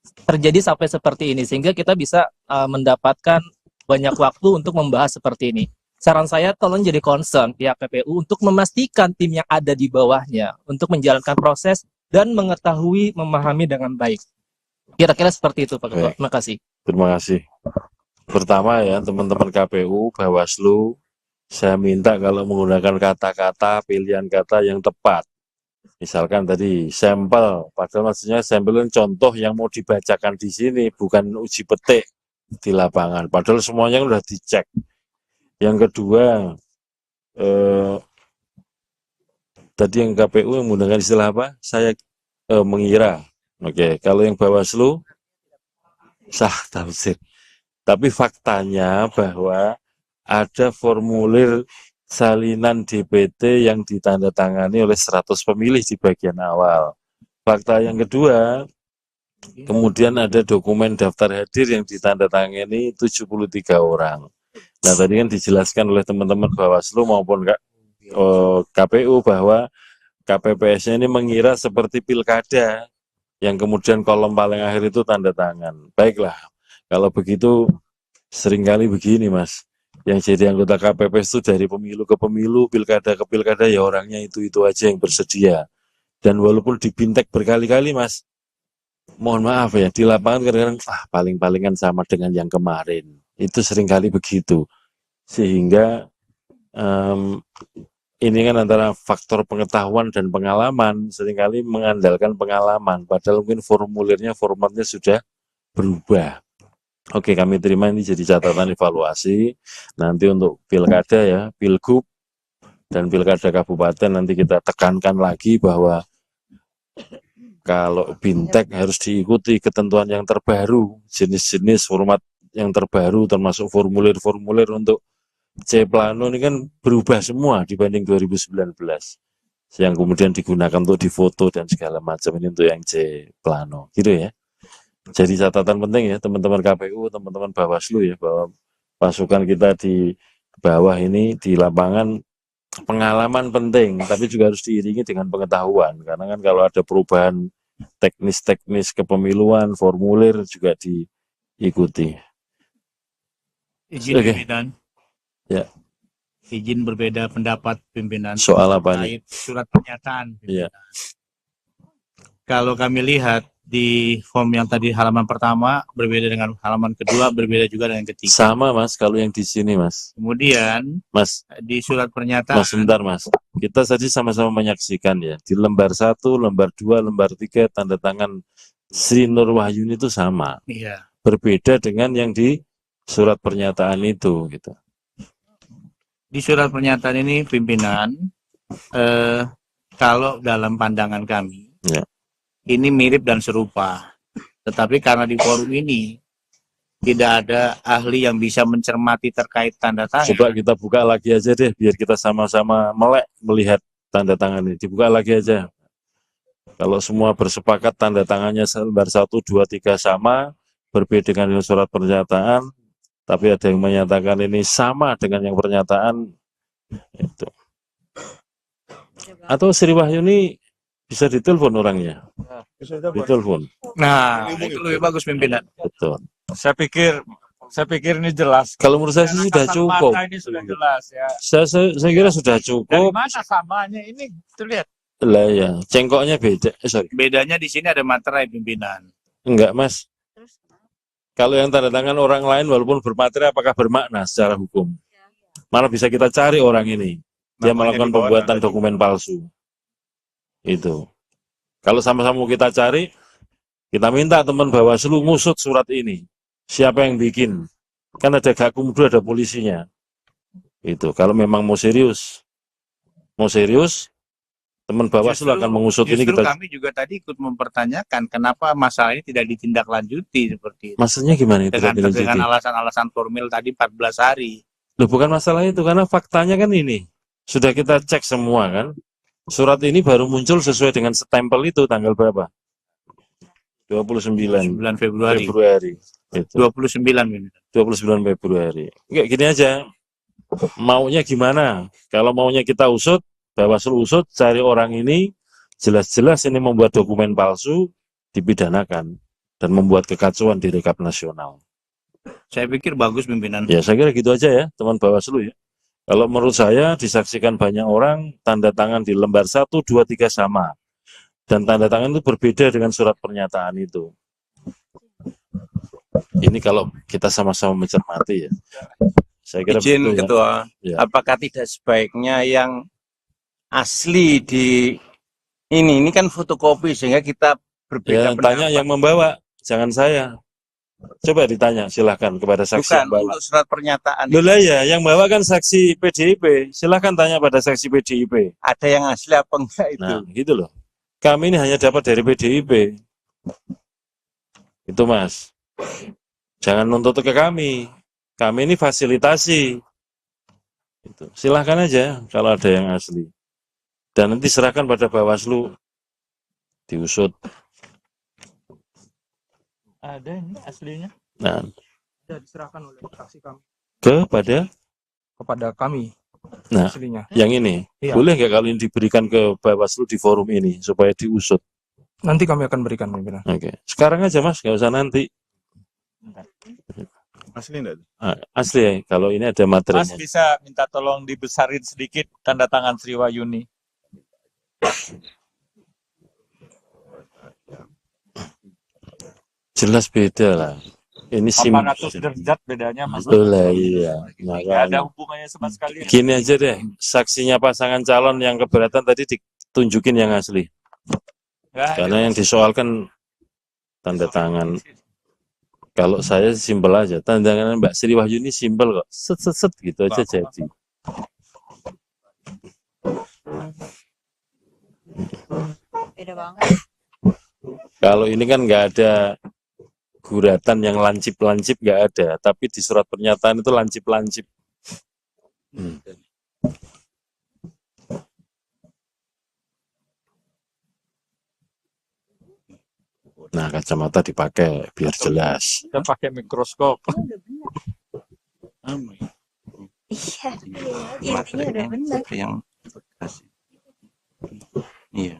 terjadi sampai seperti ini, sehingga kita bisa mendapatkan banyak waktu untuk membahas seperti ini. Saran saya tolong jadi concern pihak KPU untuk memastikan tim yang ada di bawahnya untuk menjalankan proses dan mengetahui, memahami dengan baik. Kira-kira seperti itu Pak Ketua. Terima kasih. Terima kasih. Pertama ya teman-teman KPU, Bawaslu, saya minta kalau menggunakan kata-kata, pilihan kata yang tepat. Misalkan tadi sampel, padahal maksudnya sampel itu contoh yang mau dibacakan di sini, bukan uji petik di lapangan. Padahal semuanya sudah dicek. Yang kedua, tadi yang KPU yang menggunakan istilah apa? Saya mengira. Oke, kalau yang Bawaslu sah tafsir. Tapi faktanya bahwa ada formulir salinan DPT yang ditandatangani oleh 100 pemilih di bagian awal. Fakta yang kedua, Kemudian ada dokumen daftar hadir yang ditandatangani 73 orang. Nah, tadi kan dijelaskan oleh teman-teman Bawaslu maupun KPU bahwa KPPS-nya ini mengira seperti pilkada yang kemudian kolom paling akhir itu tanda tangan. Baiklah, kalau begitu seringkali begini Mas, yang jadi anggota KPPS itu dari pemilu ke pemilu, pilkada ke pilkada ya orangnya itu aja yang bersedia. Dan walaupun dibintek berkali-kali Mas, mohon maaf ya, di lapangan kadang-kadang paling-palingan sama dengan yang kemarin. Itu seringkali begitu. Sehingga ini kan antara faktor pengetahuan dan pengalaman, seringkali mengandalkan pengalaman, padahal mungkin formatnya sudah berubah. Oke, kami terima ini jadi catatan evaluasi. Nanti untuk pilkada ya, pilgub dan pilkada kabupaten nanti kita tekankan lagi bahwa kalau bintek harus diikuti ketentuan yang terbaru, jenis-jenis format yang terbaru termasuk formulir-formulir untuk C Plano ini kan berubah semua dibanding 2019 yang kemudian digunakan untuk difoto dan segala macam, ini untuk yang C Plano gitu ya. Jadi catatan penting ya teman-teman KPU, teman-teman Bawaslu ya, bahwa pasukan kita di bawah ini di lapangan pengalaman penting, tapi juga harus diiringi dengan pengetahuan, karena kan kalau ada perubahan teknis-teknis kepemiluan, formulir juga diikuti. Izin Oke. pimpinan. Ya. Izin berbeda pendapat pimpinan. Soal apa nih? Terkait surat pernyataan. Iya. Kalau kami lihat di form yang tadi halaman pertama berbeda dengan halaman kedua, berbeda juga dengan ketiga. Sama Mas, kalau yang di sini Mas. Kemudian Mas, di surat pernyataan. Mas sebentar Mas. Kita tadi sama-sama menyaksikan ya. Di lembar 1, lembar 2, lembar 3 tanda tangan Sri Nur Wahyuni itu sama. Iya. Berbeda dengan yang di surat pernyataan itu gitu. Di surat pernyataan ini pimpinan, kalau dalam pandangan kami, Ya. ini mirip dan serupa. Tetapi karena di forum ini tidak ada ahli yang bisa mencermati terkait tanda tangan. Coba kita buka lagi aja deh, biar kita sama-sama melek melihat tanda tangan ini. Dibuka lagi aja. Kalau semua bersepakat tanda tangannya lembar 1, 2, 3 sama, berbeda dengan surat pernyataan, tapi ada yang menyatakan ini sama dengan yang pernyataan, itu. Atau Sri Wahyuni bisa ditelepon orangnya, ditelepon, Nah, itu lebih bagus pimpinan. betul. Saya pikir ini jelas. Kalau menurut saya sih Karena sudah kasat cukup. mata ini sudah jelas ya. Saya kira sudah Dari cukup. mana samanya ini terlihat? Lah ya, cengkoknya beda. Sorry, Bedanya di sini ada materai pimpinan. enggak Mas. Kalau yang tanda tangan orang lain walaupun bermateri apakah bermakna secara hukum? Malah bisa kita cari orang ini. Dia melakukan pembuatan dokumen palsu. Itu. Kalau sama-sama kita cari, kita minta teman Bawaslu ngusut surat ini. Siapa yang bikin? Kan ada Gakumdu, ada polisinya. Itu. Kalau memang mau serius, teman Bawaslu akan mengusut ini. Justru Kita. kami juga tadi ikut mempertanyakan kenapa masalah ini tidak ditindaklanjuti seperti itu. Maksudnya gimana itu? Dengan alasan-alasan formil tadi 14 hari. Loh, bukan masalah itu, karena faktanya kan ini. Sudah kita cek semua kan. Surat ini baru muncul sesuai dengan stempel itu tanggal berapa? 29 9 Februari. Itu. 29 pimpinan. 29 Februari. Enggak, gini aja. Maunya gimana? Kalau maunya kita usut, Bawaslu usut, cari orang ini, jelas-jelas ini membuat dokumen palsu, dipidanakan. Dan membuat kekacauan di rekap nasional. Saya pikir bagus pimpinan. Ya, saya kira gitu aja ya, teman Bawaslu ya. Kalau menurut saya, disaksikan banyak orang, tanda tangan di lembar 1, 2, 3 sama. Dan tanda tangan itu berbeda dengan surat pernyataan itu. Ini kalau kita sama-sama mencermati ya. Saya kira Izin betul, ya. Ketua, Ya. apakah tidak sebaiknya yang asli di ini kan fotokopi sehingga kita berbeda Ya, tanya yang membawa, jangan saya. Coba ditanya, silahkan kepada saksi bukan yang bawa. untuk surat pernyataan. Loh lah ya, yang bawa kan saksi PDIP. Silahkan tanya pada saksi PDIP. Ada yang asli apa enggak itu? Nah, gitu loh. Kami ini hanya dapat dari PDIP. Itu Mas. Jangan nuntut ke kami. Kami ini fasilitasi. Itu. Silahkan aja kalau ada yang asli. Dan nanti serahkan pada Bawaslu. Diusut. Ada ini aslinya. Nah, Sudah diserahkan oleh fraksi kami kepada kami nah aslinya. yang ini Iya. boleh nggak kalau ini diberikan ke Bawaslu di forum ini supaya diusut? Nanti kami akan berikan pimpinan. Oke, sekarang aja Mas, nggak usah nanti. Asli enggak? Asli ya, kalau ini ada Mas materinya. bisa minta tolong dibesarin sedikit tanda tangan Sri Wahyuni. Jelas beda lah. Ini 800 derajat bedanya Mas. Betul lah, iya. Nggak ada Makanya. hubungannya sama sekali. Gini aja deh, saksinya pasangan calon yang keberatan tadi ditunjukin yang asli. Nggak ada. Karena yang disoalkan tanda tangan. Kalau saya simpel aja, tanda tangan Mbak Sri Wahyuni simpel kok, set gitu aja jadi. Beda banget. Kalau ini kan nggak ada guratan yang lancip-lancip, nggak ada, tapi di surat pernyataan itu lancip-lancip. Nah, kacamata dipakai biar jelas. Kita pakai mikroskop. Ini udah benar. Iya, intinya udah benar. Yang iya.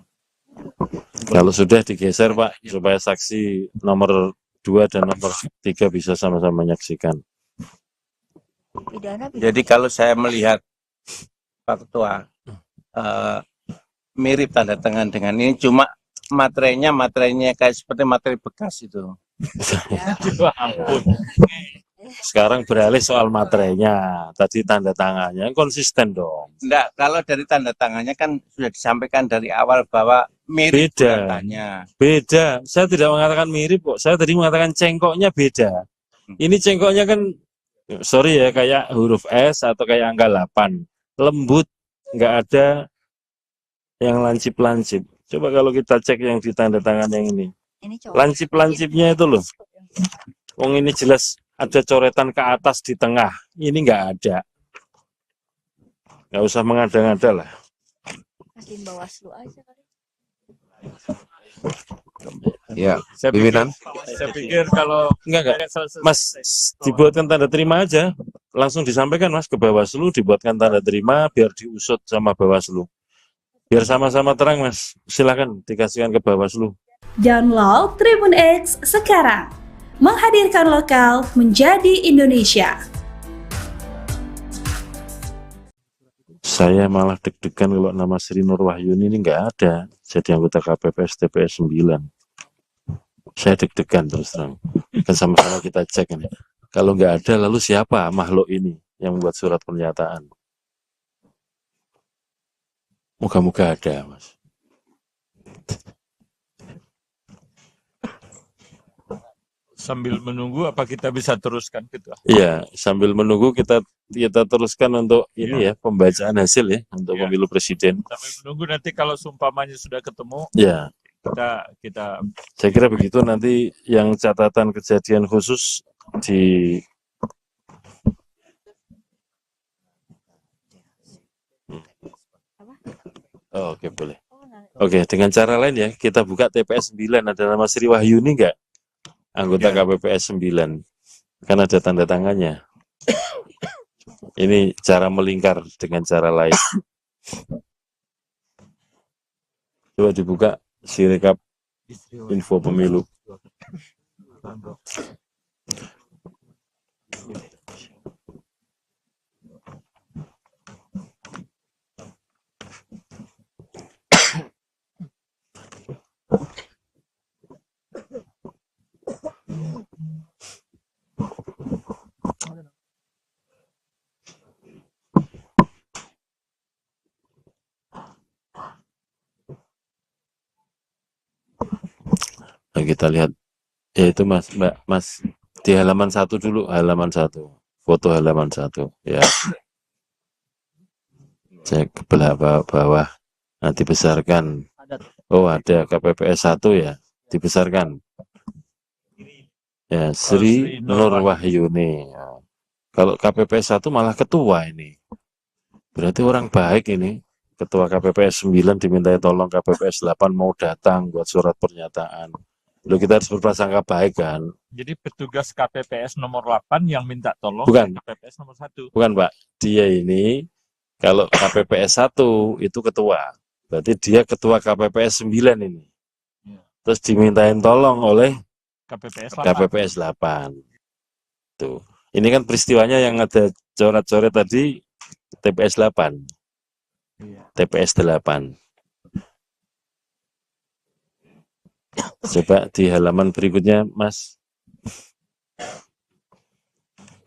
Kalau sudah digeser Pak, supaya saksi nomor 2 dan nomor 3 bisa sama-sama menyaksikan. Pidana. Jadi kalau saya melihat Pak Ketua mirip tanda tangan dengan ini, cuma materinya kayak seperti materi bekas itu. Wah, ampun. Sekarang beralih soal materinya, tadi tanda tangannya konsisten dong. Enggak, kalau dari tanda tangannya kan sudah disampaikan dari awal bahwa mirip Beda. tandanya. Beda, saya tidak mengatakan mirip kok, saya tadi mengatakan cengkoknya beda. Ini cengkoknya kan, sorry ya, kayak huruf S atau kayak angka 8, lembut, nggak ada yang lancip-lancip. Coba kalau kita cek yang di tanda tangan yang ini, Ini cowok. lancip-lancipnya itu loh. Wong ini jelas ada coretan ke atas di tengah, ini nggak ada. Nggak usah mengada-ngada lah. Kasihin Bawaslu aja kali. Ya, Saya pimpinan. pikir kalau Enggak. Mas, dibuatkan tanda terima aja. Langsung disampaikan Mas ke Bawaslu, dibuatkan tanda terima biar diusut sama Bawaslu. Biar sama-sama terang Mas. Silakan dikasihkan ke Bawaslu. Download Tribun X sekarang. Menghadirkan lokal menjadi Indonesia. Saya malah deg-degan kalau nama Sri Nur Wahyuni ini nggak ada. Jadi anggota KPPS TPS 9. Saya deg-degan terus terang. Kan sama-sama kita cek ini. Kalau nggak ada, lalu siapa makhluk ini yang membuat surat pernyataan? Moga-moga ada, Mas. sambil menunggu apa kita bisa teruskan Ketua? Iya, sambil menunggu kita teruskan untuk ini ya, pembacaan hasil ya, untuk Iya. pemilu presiden. Sambil menunggu nanti kalau sumpamanya sudah ketemu, Ya, kita saya kira begitu. Nanti yang catatan kejadian khusus di Oh, oke, boleh. Oke, dengan cara lain ya, kita buka TPS 9, ada nama Sri Wahyuni enggak? Anggota KPPS 9. Kan ada tanda tangannya. Ini cara melingkar dengan cara lain. Coba dibuka Sirekap info pemilu. Nah, kita lihat, ya itu Mas, di halaman 1 dulu, halaman 1, foto halaman 1, ya. Cek ke bawah, nah dibesarkan. Oh, ada KPPS 1 ya, dibesarkan. Ya, Sri Nur Wahyuni. Ya. Kalau KPPS 1 malah ketua ini. Berarti orang baik ini. Ketua KPPS 9 dimintai tolong KPPS 8 mau datang buat surat pernyataan. Lo kita harus berprasangka baik kan? Jadi petugas KPPS nomor 8 yang minta tolong Bukan. ke KPPS nomor 1. Bukan Pak, dia ini kalau KPPS 1 itu ketua, berarti dia ketua KPPS 9 ini. Ya. Terus dimintain tolong oleh KPPS 8. KPPS 8. Tuh. Ini kan peristiwanya yang ada coret-coret tadi TPS 8. Iya. TPS 8. Coba di halaman berikutnya, Mas.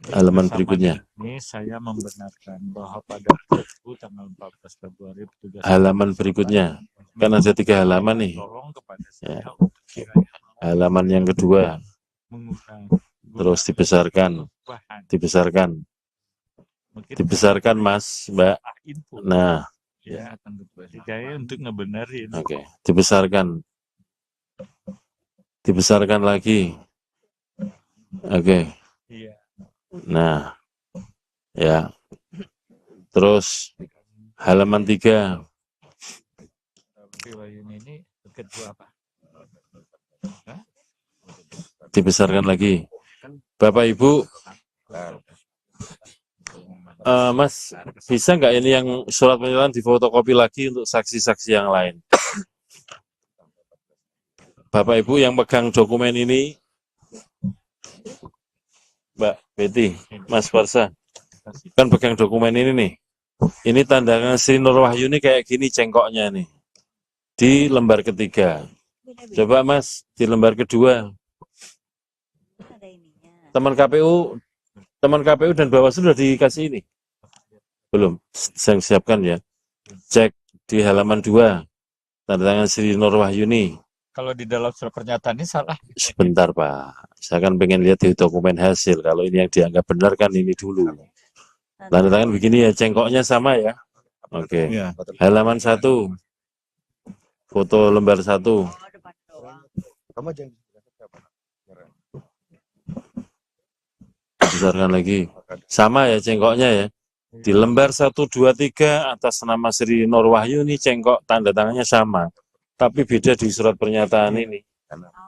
Halaman berikutnya. Ini saya membenarkan bahwa pada tanggal 14 Februari petugas Halaman berikutnya. Kan ada 3 halaman nih. tolong kepada Ya. saya untuk Halaman yang kedua. menggunakan Terus dibesarkan. bahan Dibesarkan. mungkin Dibesarkan, Mas, Mbak. input Nah, ya saya untuk ngebenerin. oke. Dibesarkan. Dibesarkan lagi. Oke. Iya. Nah, ya. Terus halaman 3. Riwayat ini kedua apa? Dibesarkan lagi. Bapak Ibu, Mas, bisa nggak ini yang surat pernyataan difotokopi lagi untuk saksi-saksi yang lain? Bapak Ibu yang pegang dokumen ini, Mbak Betty, Mas Farsa, kan pegang dokumen ini nih. Ini tandangan Sri Nur Wahyuni kayak gini cengkoknya nih. Di lembar ketiga. Beda-beda. Coba Mas, di lembar kedua. Ada ininya. Teman KPU dan Bawaslu sudah dikasih ini? Belum, saya siapkan ya. Cek di halaman 2, tanda tangan Sri Nur Wahyuni. Kalau di dalam surat pernyataan ini salah. Sebentar Pak, saya kan pengen lihat di dokumen hasil. Kalau ini yang dianggap benar kan ini dulu. Tanda tangan begini ya, cengkoknya sama ya. Oke, Ya. halaman 1. Foto lembar 1. Oh, depan doang. Besarkan lagi. Sama ya cengkoknya ya. Di lembar 1, 2, 3 atas nama Sri Nur Wahyuni cengkok tanda tangannya sama. Tapi beda di surat pernyataan ini.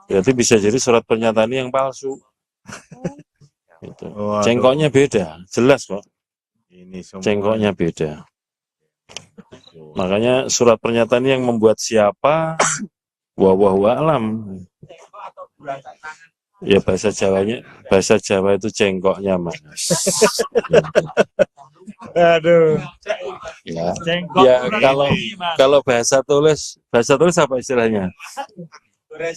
Berarti bisa jadi surat pernyataan ini yang palsu. Gitu. Cengkoknya beda, jelas kok. Ini semua Cengkoknya beda. Makanya surat pernyataan ini yang membuat siapa? Wallahu a'lam. Ya bahasa Jawa itu cengkoknya Mas. Aduh. Ya. Cengkok Ya kurang ini, Mas. kalau bahasa tulis apa istilahnya?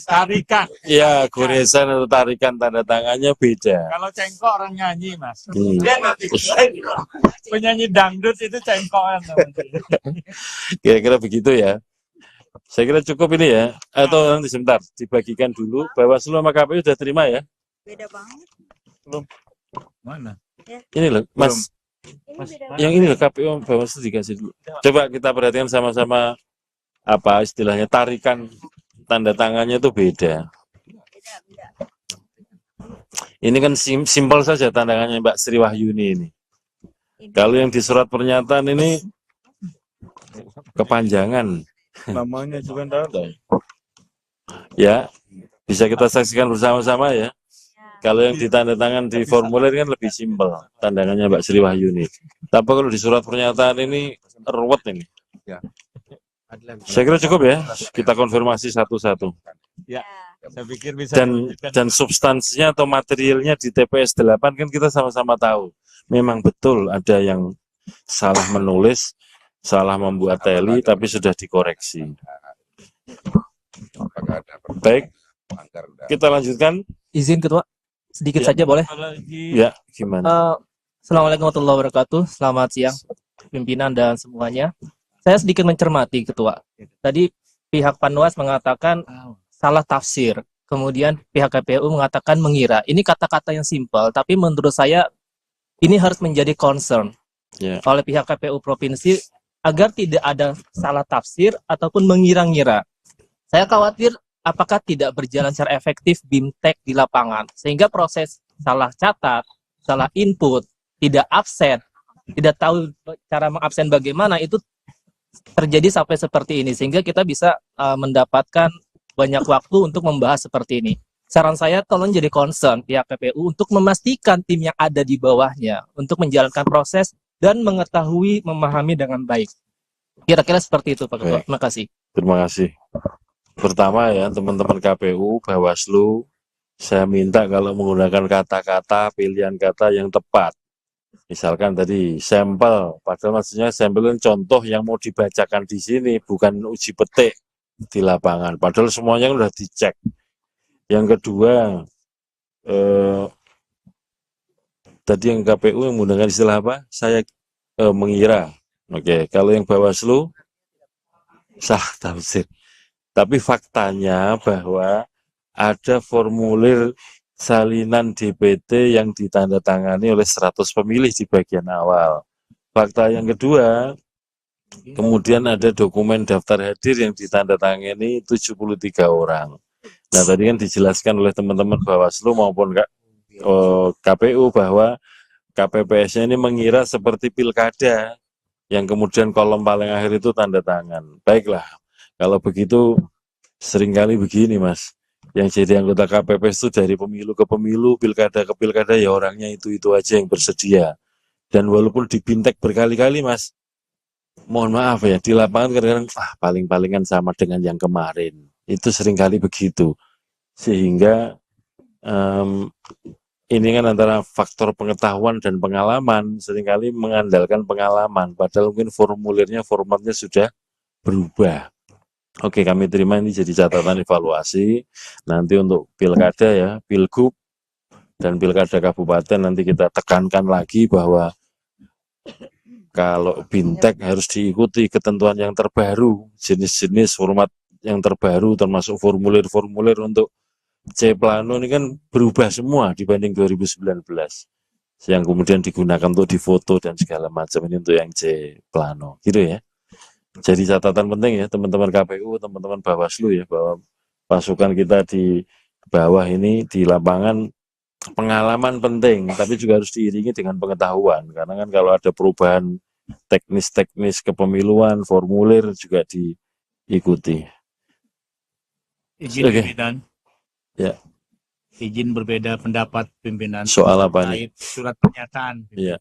Tarikan. Ya goresan atau tarikan tanda tangannya beda. Kalau cengkok orang nyanyi, Mas. Hmm. Penyanyi dangdut itu cengkokan. Kira-kira begitu ya. Saya kira cukup ini ya. Atau nanti sebentar dibagikan dulu. Bawaslu sama KPU sudah terima ya. Beda banget. Mana? Ini loh, Mas. Ini beda Yang ini loh KPU sama Bawaslu dikasih dulu. Coba kita perhatikan sama-sama apa istilahnya tarikan tanda tangannya itu beda. beda. Ini kan simpel saja tanda tangannya Mbak Sri Wahyuni ini. Kalau yang di surat pernyataan ini kepanjangan. Namanya juga tahu. Ya, bisa kita saksikan bersama-sama ya. Kalau yang ditandatangan di formulir kan lebih simpel, tandangannya Mbak Sri Wahyuni. Tapi kalau di surat pernyataan ini ruwet ini. Saya kira cukup ya, kita konfirmasi satu-satu. Ya, saya pikir bisa Dan substansinya atau materialnya di TPS 8 kan kita sama-sama tahu. Memang betul ada yang salah menulis, salah membuat teli, tapi sudah dikoreksi. Baik, kita lanjutkan. Izin Ketua, sedikit Ya. saja boleh? Ya, gimana? Assalamualaikum warahmatullahi wabarakatuh. Selamat siang, pimpinan dan semuanya. Saya sedikit mencermati, Ketua. Tadi pihak Panwas mengatakan salah tafsir. Kemudian pihak KPU mengatakan mengira. Ini kata-kata yang simpel, tapi menurut saya ini harus menjadi concern Ya. oleh pihak KPU Provinsi agar tidak ada salah tafsir ataupun mengira-ngira. Saya khawatir apakah tidak berjalan secara efektif BIMTEK di lapangan, sehingga proses salah catat, salah input, tidak absen, tidak tahu cara mengabsen bagaimana, itu terjadi sampai seperti ini, sehingga kita bisa mendapatkan banyak waktu untuk membahas seperti ini. Saran saya tolong jadi concern pihak KPU untuk memastikan tim yang ada di bawahnya untuk menjalankan proses dan mengetahui, memahami dengan baik. Kira-kira seperti itu, Pak Ketua. Baik. Terima kasih. Terima kasih. Pertama ya, teman-teman KPU, Bawaslu, saya minta kalau menggunakan kata-kata, pilihan kata yang tepat. Misalkan tadi sampel, padahal maksudnya sampel itu contoh yang mau dibacakan di sini, bukan uji petik di lapangan. Padahal semuanya sudah dicek. Yang kedua, tadi yang KPU yang menggunakan istilah apa? Saya mengira. Oke, kalau yang Bawaslu salah tafsir. Tapi faktanya bahwa ada formulir salinan DPT yang ditandatangani oleh 100 pemilih di bagian awal. Fakta yang kedua, kemudian ada dokumen daftar hadir yang ditandatangani 73 orang. Nah, tadi kan dijelaskan oleh teman-teman Bawaslu maupun KPU bahwa KPPS-nya ini mengira seperti pilkada yang kemudian kolom paling akhir itu tanda tangan. Baiklah, kalau begitu seringkali begini, Mas. Yang jadi anggota KPPS itu dari pemilu ke pemilu, pilkada ke pilkada, ya orangnya itu-itu aja yang bersedia. Dan walaupun dibintek berkali-kali, Mas, mohon maaf ya, di lapangan kadang-kadang paling-palingan sama dengan yang kemarin. Itu seringkali begitu. Sehingga ini kan antara faktor pengetahuan dan pengalaman, seringkali mengandalkan pengalaman, padahal mungkin formulirnya, formatnya sudah berubah. Oke, kami terima ini jadi catatan evaluasi. Nanti untuk pilkada ya, pilgub dan pilkada kabupaten nanti kita tekankan lagi bahwa kalau bintek harus diikuti ketentuan yang terbaru, jenis-jenis format yang terbaru termasuk formulir-formulir untuk C Plano ini kan berubah semua dibanding 2019. Yang kemudian digunakan untuk difoto dan segala macam ini untuk yang C Plano. Gitu ya. Jadi catatan penting ya teman-teman KPU, teman-teman Bawaslu ya, bahwa pasukan kita di bawah ini di lapangan pengalaman penting, tapi juga harus diiringi dengan pengetahuan. Karena kan kalau ada perubahan teknis-teknis kepemiluan, formulir juga diikuti. Izin Oke. pimpinan. Ya. Izin berbeda pendapat pimpinan. Soal apa nih? Terkait surat pernyataan. Iya.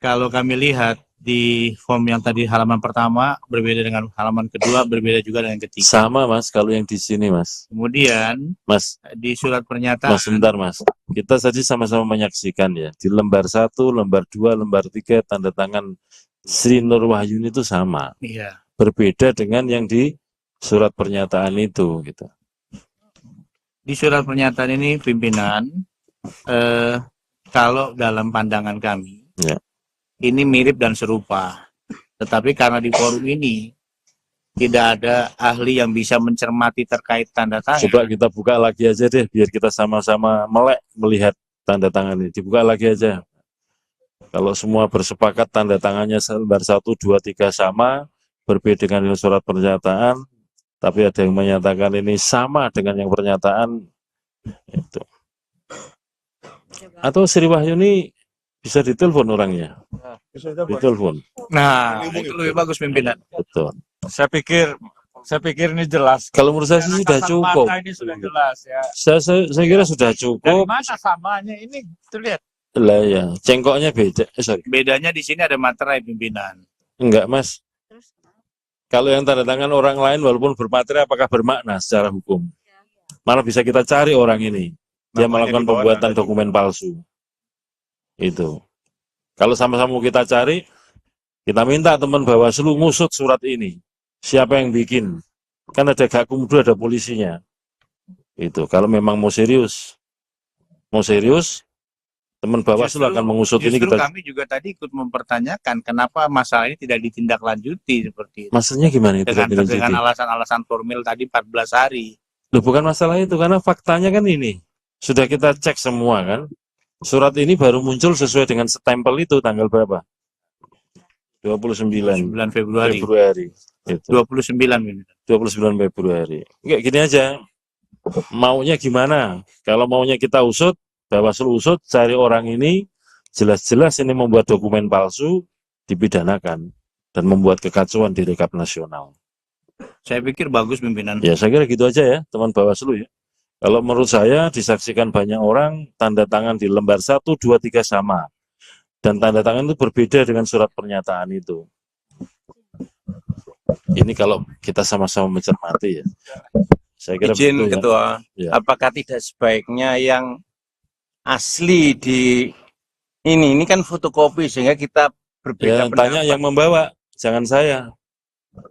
Kalau kami lihat di form yang tadi halaman pertama berbeda dengan halaman kedua, berbeda juga dengan ketiga. Sama Mas, kalau yang di sini Mas. Kemudian Mas, di surat pernyataan. Mas sebentar Mas. Kita tadi sama-sama menyaksikan ya. Di lembar 1, lembar 2, lembar 3 tanda tangan Sri Nur Wahyuni itu sama. Iya. Berbeda dengan yang di surat pernyataan itu gitu. Di surat pernyataan ini pimpinan, kalau dalam pandangan kami, Ya. ini mirip dan serupa. Tetapi karena di forum ini tidak ada ahli yang bisa mencermati terkait tanda tangan. Coba kita buka lagi aja deh, biar kita sama-sama melek melihat tanda tangan ini. Dibuka lagi aja. Kalau semua bersepakat tanda tangannya lembar 1, 2, 3 sama, berbeda dengan surat pernyataan, tapi ada yang menyatakan ini sama dengan yang pernyataan, itu. Atau Sri Wahyuni bisa ditelepon orangnya. Ditelepon. Nah, itu lebih bagus pimpinan. Betul. Saya pikir ini jelas. Kalau menurut saya sih sudah Kasat cukup. mata ini sudah jelas ya. Saya kira sudah Dari cukup. mana samanya ini terlihat? Lah ya, cengkoknya beda. Sorry. Bedanya di sini ada materai pimpinan. Enggak, Mas. Kalau yang tanda tangan orang lain walaupun bermaterai apakah bermakna secara hukum? Malah bisa kita cari orang ini. Dia melakukan pembuatan dokumen palsu. Itu. Kalau sama-sama kita cari, kita minta teman Bawaslu ngusut surat ini. Siapa yang bikin? Kan ada Gakumdu, ada polisinya. Itu. Kalau memang mau serius, teman Bawaslu akan mengusut ini. Justru Kita. kami juga tadi ikut mempertanyakan kenapa masalah ini tidak ditindaklanjuti seperti itu. Maksudnya gimana itu? Dengan alasan-alasan formil tadi 14 hari. Loh, bukan masalah itu, karena faktanya kan ini. Sudah kita cek semua kan. Surat ini baru muncul sesuai dengan stempel itu tanggal berapa? 29 9 Februari. Itu. 29 pimpinan. 29 Februari. Enggak, gini aja. Maunya gimana? Kalau maunya kita usut, Bawaslu usut, cari orang ini, jelas-jelas ini membuat dokumen palsu, dipidanakan. Dan membuat kekacauan di rekap nasional. Saya pikir bagus pimpinan. Ya saya kira gitu aja ya teman Bawaslu ya. Kalau menurut saya disaksikan banyak orang, tanda tangan di lembar 1, 2, 3 sama. Dan tanda tangan itu berbeda dengan surat pernyataan itu. Ini kalau kita sama-sama mencermati ya. Saya kira Izin begitu ya. Ketua, Ya. apakah tidak sebaiknya yang asli di ini kan fotokopi sehingga kita berbeda Ya, tanya pendapat. yang membawa, jangan saya.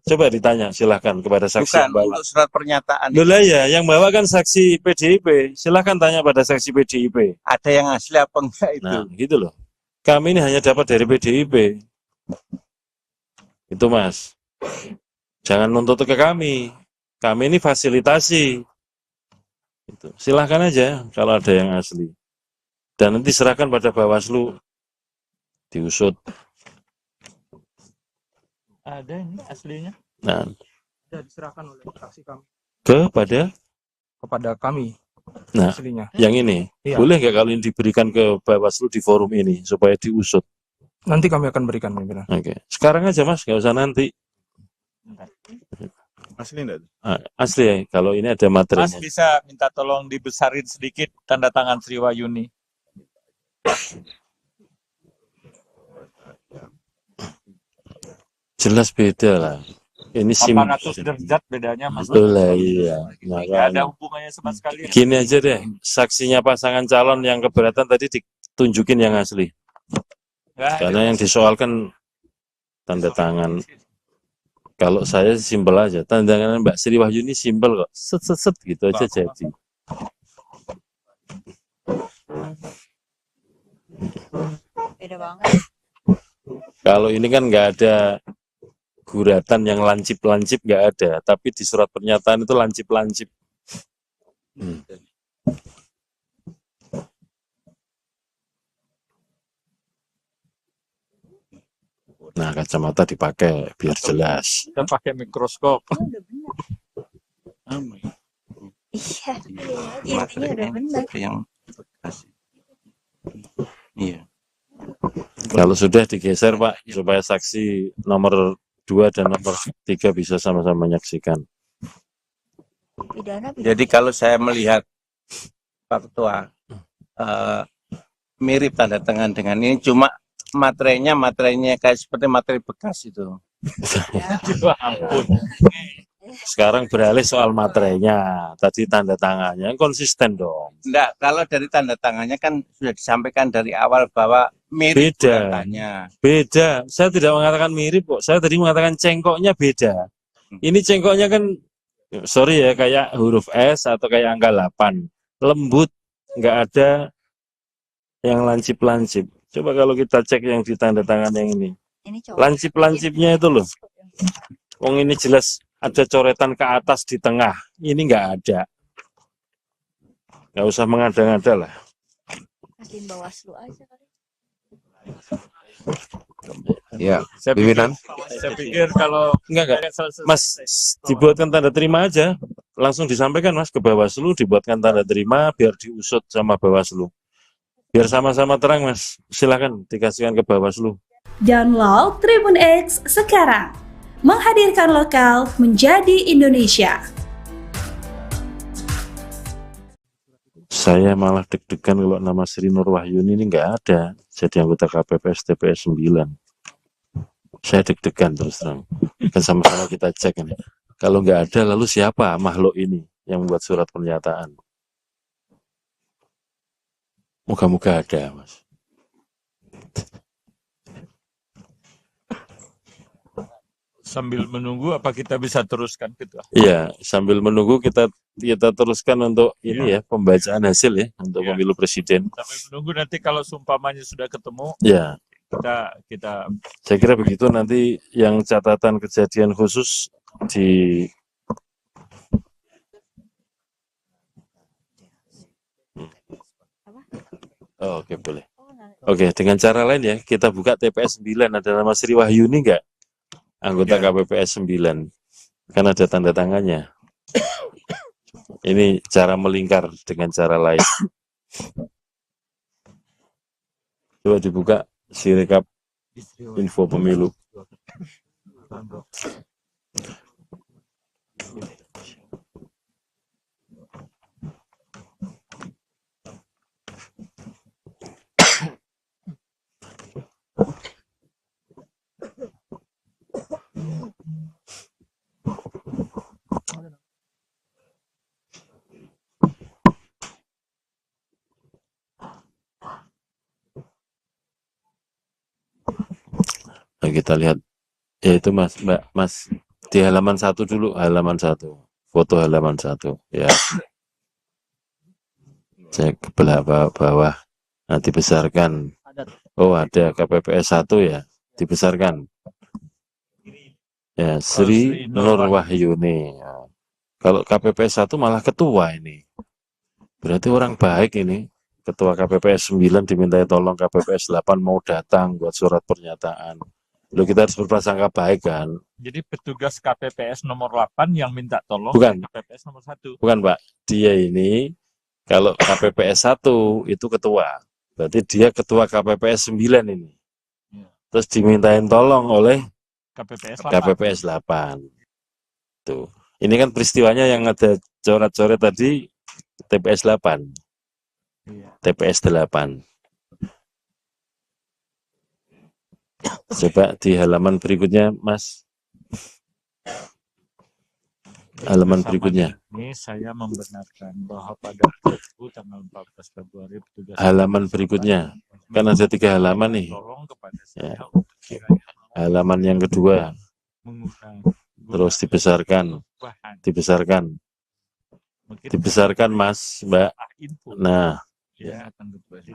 Coba ditanya, silahkan kepada saksi Bukan yang bawa. untuk surat pernyataan. Loh lah ya, yang bawa kan saksi PDIP. Silahkan tanya pada saksi PDIP. Ada yang asli apa enggak itu? Nah, gitu loh. Kami ini hanya dapat dari PDIP. Itu Mas. Jangan nuntut ke kami. Kami ini fasilitasi. Itu. Silahkan aja kalau ada yang asli. Dan nanti serahkan pada Bawaslu. Diusut. Ada ini aslinya. Nah, Sudah diserahkan oleh fraksi kami kepada kami Nah, aslinya. yang ini. Iya. Boleh nggak kalau ini diberikan ke Bawaslu di forum ini supaya diusut? Nanti kami akan berikan pimpinan. Oke. Sekarang aja Mas, nggak usah nanti. Asli enggak? Asli ya, kalau ini ada Mas materinya. bisa minta tolong dibesarin sedikit tanda tangan Sri Wahyuni. Jelas beda lah. Ini 800 derajat bedanya Mas. Betul lah, iya. Nggak ada Makanya. hubungannya sama sekali. Gini aja deh, saksinya pasangan calon yang keberatan tadi ditunjukin yang asli. Nggak ada. Karena yang disoalkan tanda tangan. Kalau saya simpel aja, tanda tangan Mbak Sri Wahyuni simpel kok. Set gitu aja jadi. Beda banget. Kalau ini kan nggak ada guratan yang lancip-lancip, nggak ada. Tapi di surat pernyataan itu lancip-lancip. Nah, kacamata dipakai biar jelas. Kita pakai mikroskop. Ini udah benar. Iya. Intinya udah benar. Yang iya. Kalau sudah digeser Pak, supaya saksi nomor 2 dan nomor 3 bisa sama-sama menyaksikan. Pidana. Jadi kalau saya melihat Pak Ketua mirip tanda tangan dengan ini, cuma materinya kayak seperti materi bekas itu. Ya ampun. Sekarang beralih soal materinya. Tadi tanda tangannya konsisten dong. Enggak, kalau dari tanda tangannya kan sudah disampaikan dari awal bahwa mirip Beda. tandanya. Beda. Saya tidak mengatakan mirip kok. Saya tadi mengatakan cengkoknya beda. Ini cengkoknya kan, sorry ya, kayak huruf S atau kayak angka 8. Lembut. Nggak ada yang lancip-lancip. Coba kalau kita cek yang di tanda tangan yang ini. Ini cowok. Lancip-lancipnya itu loh. Wong ini jelas ada coretan ke atas di tengah. Ini nggak ada. Nggak usah mengada-ngada lah. Kasihin Bawaslu aja kali. Ya, Saya pimpinan. pikir kalau Enggak. Mas, dibuatkan tanda terima aja. Langsung disampaikan Mas ke Bawaslu, dibuatkan tanda terima biar diusut sama Bawaslu. Biar sama-sama terang Mas. Silakan dikasihkan ke Bawaslu. Download Tribun X sekarang. Menghadirkan lokal menjadi Indonesia. Saya malah deg-degan kalau nama Sri Nur Wahyuni ini nggak ada. Jadi anggota KPPS TPS 9. Saya deg-degan terus terang. Kan sama-sama kita cek ini. Kalau nggak ada, lalu siapa makhluk ini yang membuat surat pernyataan? Moga-moga ada, Mas. sambil menunggu apa kita bisa teruskan gitu. Iya, sambil menunggu kita teruskan untuk ini ya, pembacaan hasil ya, untuk Iya. pemilu presiden. Sambil menunggu nanti kalau sumpamanya sudah ketemu Ya, kita saya kira begitu. Nanti yang catatan kejadian khusus di Oh, oke, boleh. Oke, dengan cara lain ya, kita buka TPS 9, ada nama Sri Wahyuni enggak? Anggota KPPS 9. Kan ada tanda tangannya. Ini cara melingkar dengan cara lain. Coba dibuka Sirekap info pemilu. Nah, kita lihat ya itu Mas di halaman 1 dulu, halaman 1, foto halaman 1 ya, cek ke bawah. Nah, dibesarkan. Oh, ada KPPS 1 ya, dibesarkan ya, Sri Nurwahyuni ya. Kalau KPPS 1 malah ketua ini, berarti orang baik ini. Ketua KPPS 9 dimintai tolong KPPS 8 mau datang buat surat pernyataan. Loh, kita harus berprasangka baik kan? Jadi petugas KPPS nomor 8 yang minta tolong Bukan. KPPS nomor 1. Bukan, Pak. Dia ini kalau KPPS 1 itu ketua. Berarti dia ketua KPPS 9 ini. Terus dimintain tolong oleh KPPS 8. KPPS 8. Tuh. Ini kan peristiwanya yang ada coret-coret tadi TPS 8. TPS 8. Coba di halaman berikutnya, Mas. Halaman berikutnya. Ini saya membenarkan bahwa pada tanggal 14 Februari petugas Halaman berikutnya. Kan ada 3 halaman nih. tolong kepada saya Ya. untuk kiranya Halaman yang kedua. mengundang Terus dibesarkan. bahan. Dibesarkan. Mungkin Dibesarkan, Mas, Mbak. info Nah, ya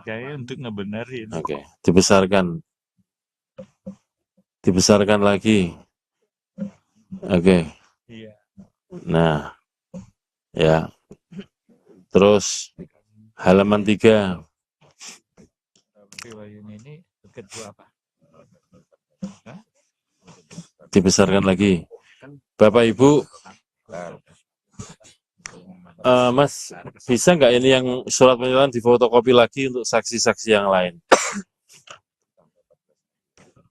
saya untuk ngebenerin. oke. Dibesarkan. Dibesarkan lagi. Oke. Iya. Nah, ya. Terus halaman 3. Riwayat ini kedua apa? Dibesarkan lagi. Bapak Ibu, Mas, bisa nggak ini yang surat pernyataan difotokopi lagi untuk saksi-saksi yang lain?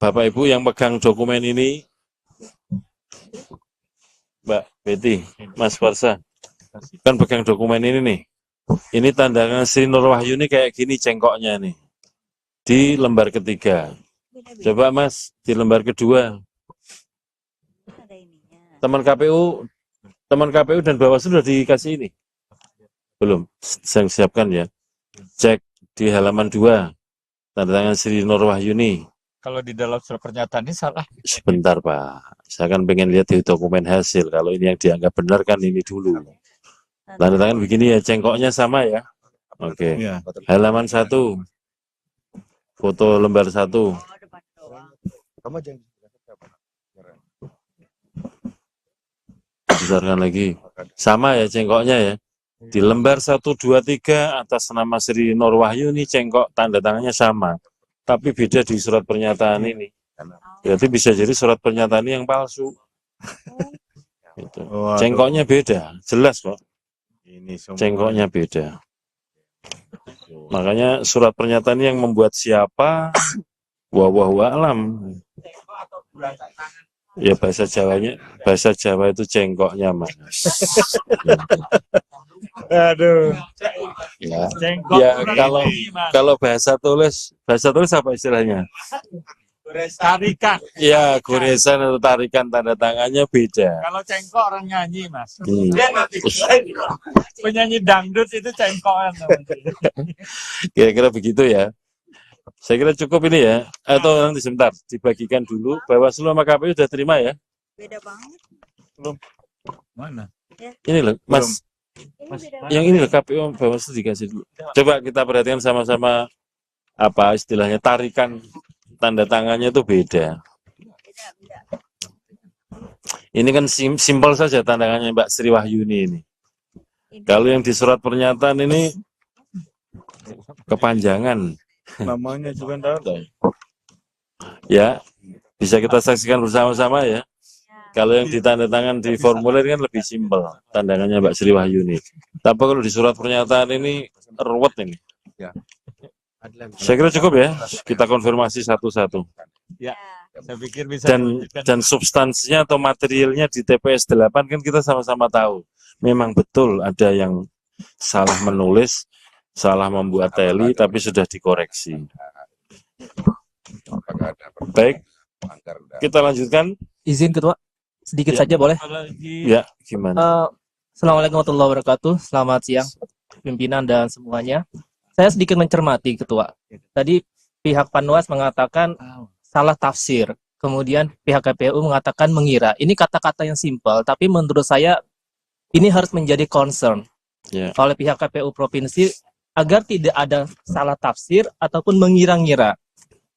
Bapak Ibu yang pegang dokumen ini, Mbak Betty, Mas Farsa, kan pegang dokumen ini nih. Ini tandangan Sri Nurwahyuni kayak gini cengkoknya nih. Di lembar ketiga. Coba Mas, di lembar kedua. Ada ininya. Teman KPU dan Bawaslu sudah dikasih ini? Belum, saya siapkan ya. Cek di halaman 2, tanda tangan Sri Nurwahyuni. Kalau di dalam surat pernyataan ini salah. Sebentar Pak, saya kan pengen lihat di dokumen hasil. Kalau ini yang dianggap benar kan ini dulu. Tanda tangan begini ya, cengkoknya sama ya. Oke, Iya. halaman 1, foto lembar 1. Oh, depan doang. Kamu jangan Besarkan lagi. Sama ya cengkoknya ya. Di lembar 1, 2, 3 atas nama Sri Nurwahyuni cengkok tanda tangannya sama. Tapi beda di surat pernyataan ini. Berarti bisa jadi surat pernyataan ini yang palsu. Gitu. Cengkoknya beda, jelas kok. Ini semua. Cengkoknya beda. Makanya surat pernyataan ini yang membuat siapa? Wallahu a'lam. Ya bahasa Jawa itu cengkoknya Mas. Aduh. Ya, Cengkok ya kurang ini, Mas. kalau bahasa tulis apa istilahnya? Tarikan. Ya, goresan atau tarikan tanda tangannya beda. Kalau cengkok orang nyanyi, Mas. Hmm. Penyanyi dangdut itu cengkokan. Kira-kira begitu ya. Saya kira cukup ini ya. Atau nanti sebentar dibagikan dulu. Bawaslu sama KPU sudah terima ya. Beda banget. Mana? Ini loh, Mas. Ini beda Yang ini loh KPU sama Bawaslu dikasih dulu. Coba kita perhatikan sama-sama apa istilahnya tarikan tanda tangannya itu beda. beda. Ini kan simpel saja tanda tangannya Mbak Sri Wahyuni ini. Kalau yang di surat pernyataan ini kepanjangan. Namanya juga enggak ada. Ya, bisa kita saksikan bersama-sama ya. Kalau yang ditandatangan di formulir kan lebih simpel, tandangannya Mbak Sri Wahyuni. Tapi kalau di surat pernyataan ini ruwet ini. Ya. Saya kira cukup ya. Kita konfirmasi satu-satu. Ya. Ya. Saya pikir bisa dan substansinya atau materialnya di TPS 8 kan kita sama-sama tahu. Memang betul ada yang salah menulis, salah membuat teli, tapi sudah dikoreksi. Baik, kita lanjutkan. Izin Ketua, sedikit Ya. saja boleh? Ya, gimana? Assalamualaikum warahmatullahi wabarakatuh. Selamat siang, pimpinan dan semuanya. Saya sedikit mencermati, Ketua. Tadi pihak Panwas mengatakan salah tafsir. Kemudian pihak KPU mengatakan mengira. Ini kata-kata yang simpel, tapi menurut saya ini harus menjadi concern Ya. oleh pihak KPU Provinsi agar tidak ada salah tafsir ataupun mengira-ngira.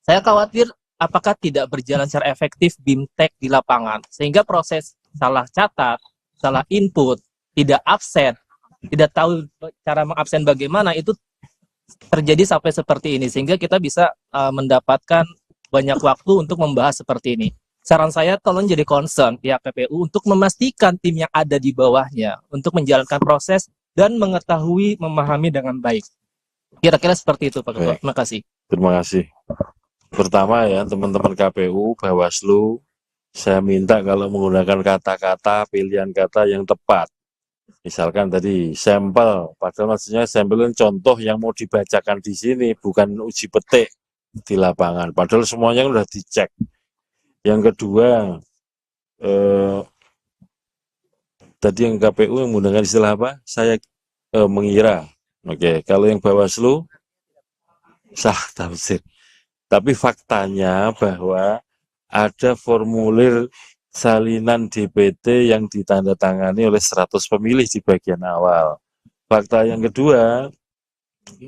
Saya khawatir apakah tidak berjalan secara efektif BIMTEK di lapangan, sehingga proses salah catat, salah input, tidak absen, tidak tahu cara mengabsen bagaimana, itu terjadi sampai seperti ini, sehingga kita bisa mendapatkan banyak waktu untuk membahas seperti ini. Saran saya tolong jadi concern pihak KPU untuk memastikan tim yang ada di bawahnya untuk menjalankan proses dan mengetahui, memahami dengan baik. Kira-kira seperti itu, Pak Ketua. Baik. Terima kasih. Terima kasih. Pertama ya, teman-teman KPU, Bawaslu, saya minta kalau menggunakan kata-kata, pilihan kata yang tepat. Misalkan tadi sampel, padahal maksudnya sampel itu contoh yang mau dibacakan di sini, bukan uji petik di lapangan. Padahal semuanya sudah dicek. Yang kedua, tadi yang KPU yang menggunakan istilah apa? Saya mengira. Oke, kalau yang Bawaslu, sah tafsir. Tapi faktanya bahwa ada formulir salinan DPT yang ditandatangani oleh 100 pemilih di bagian awal. Fakta yang kedua,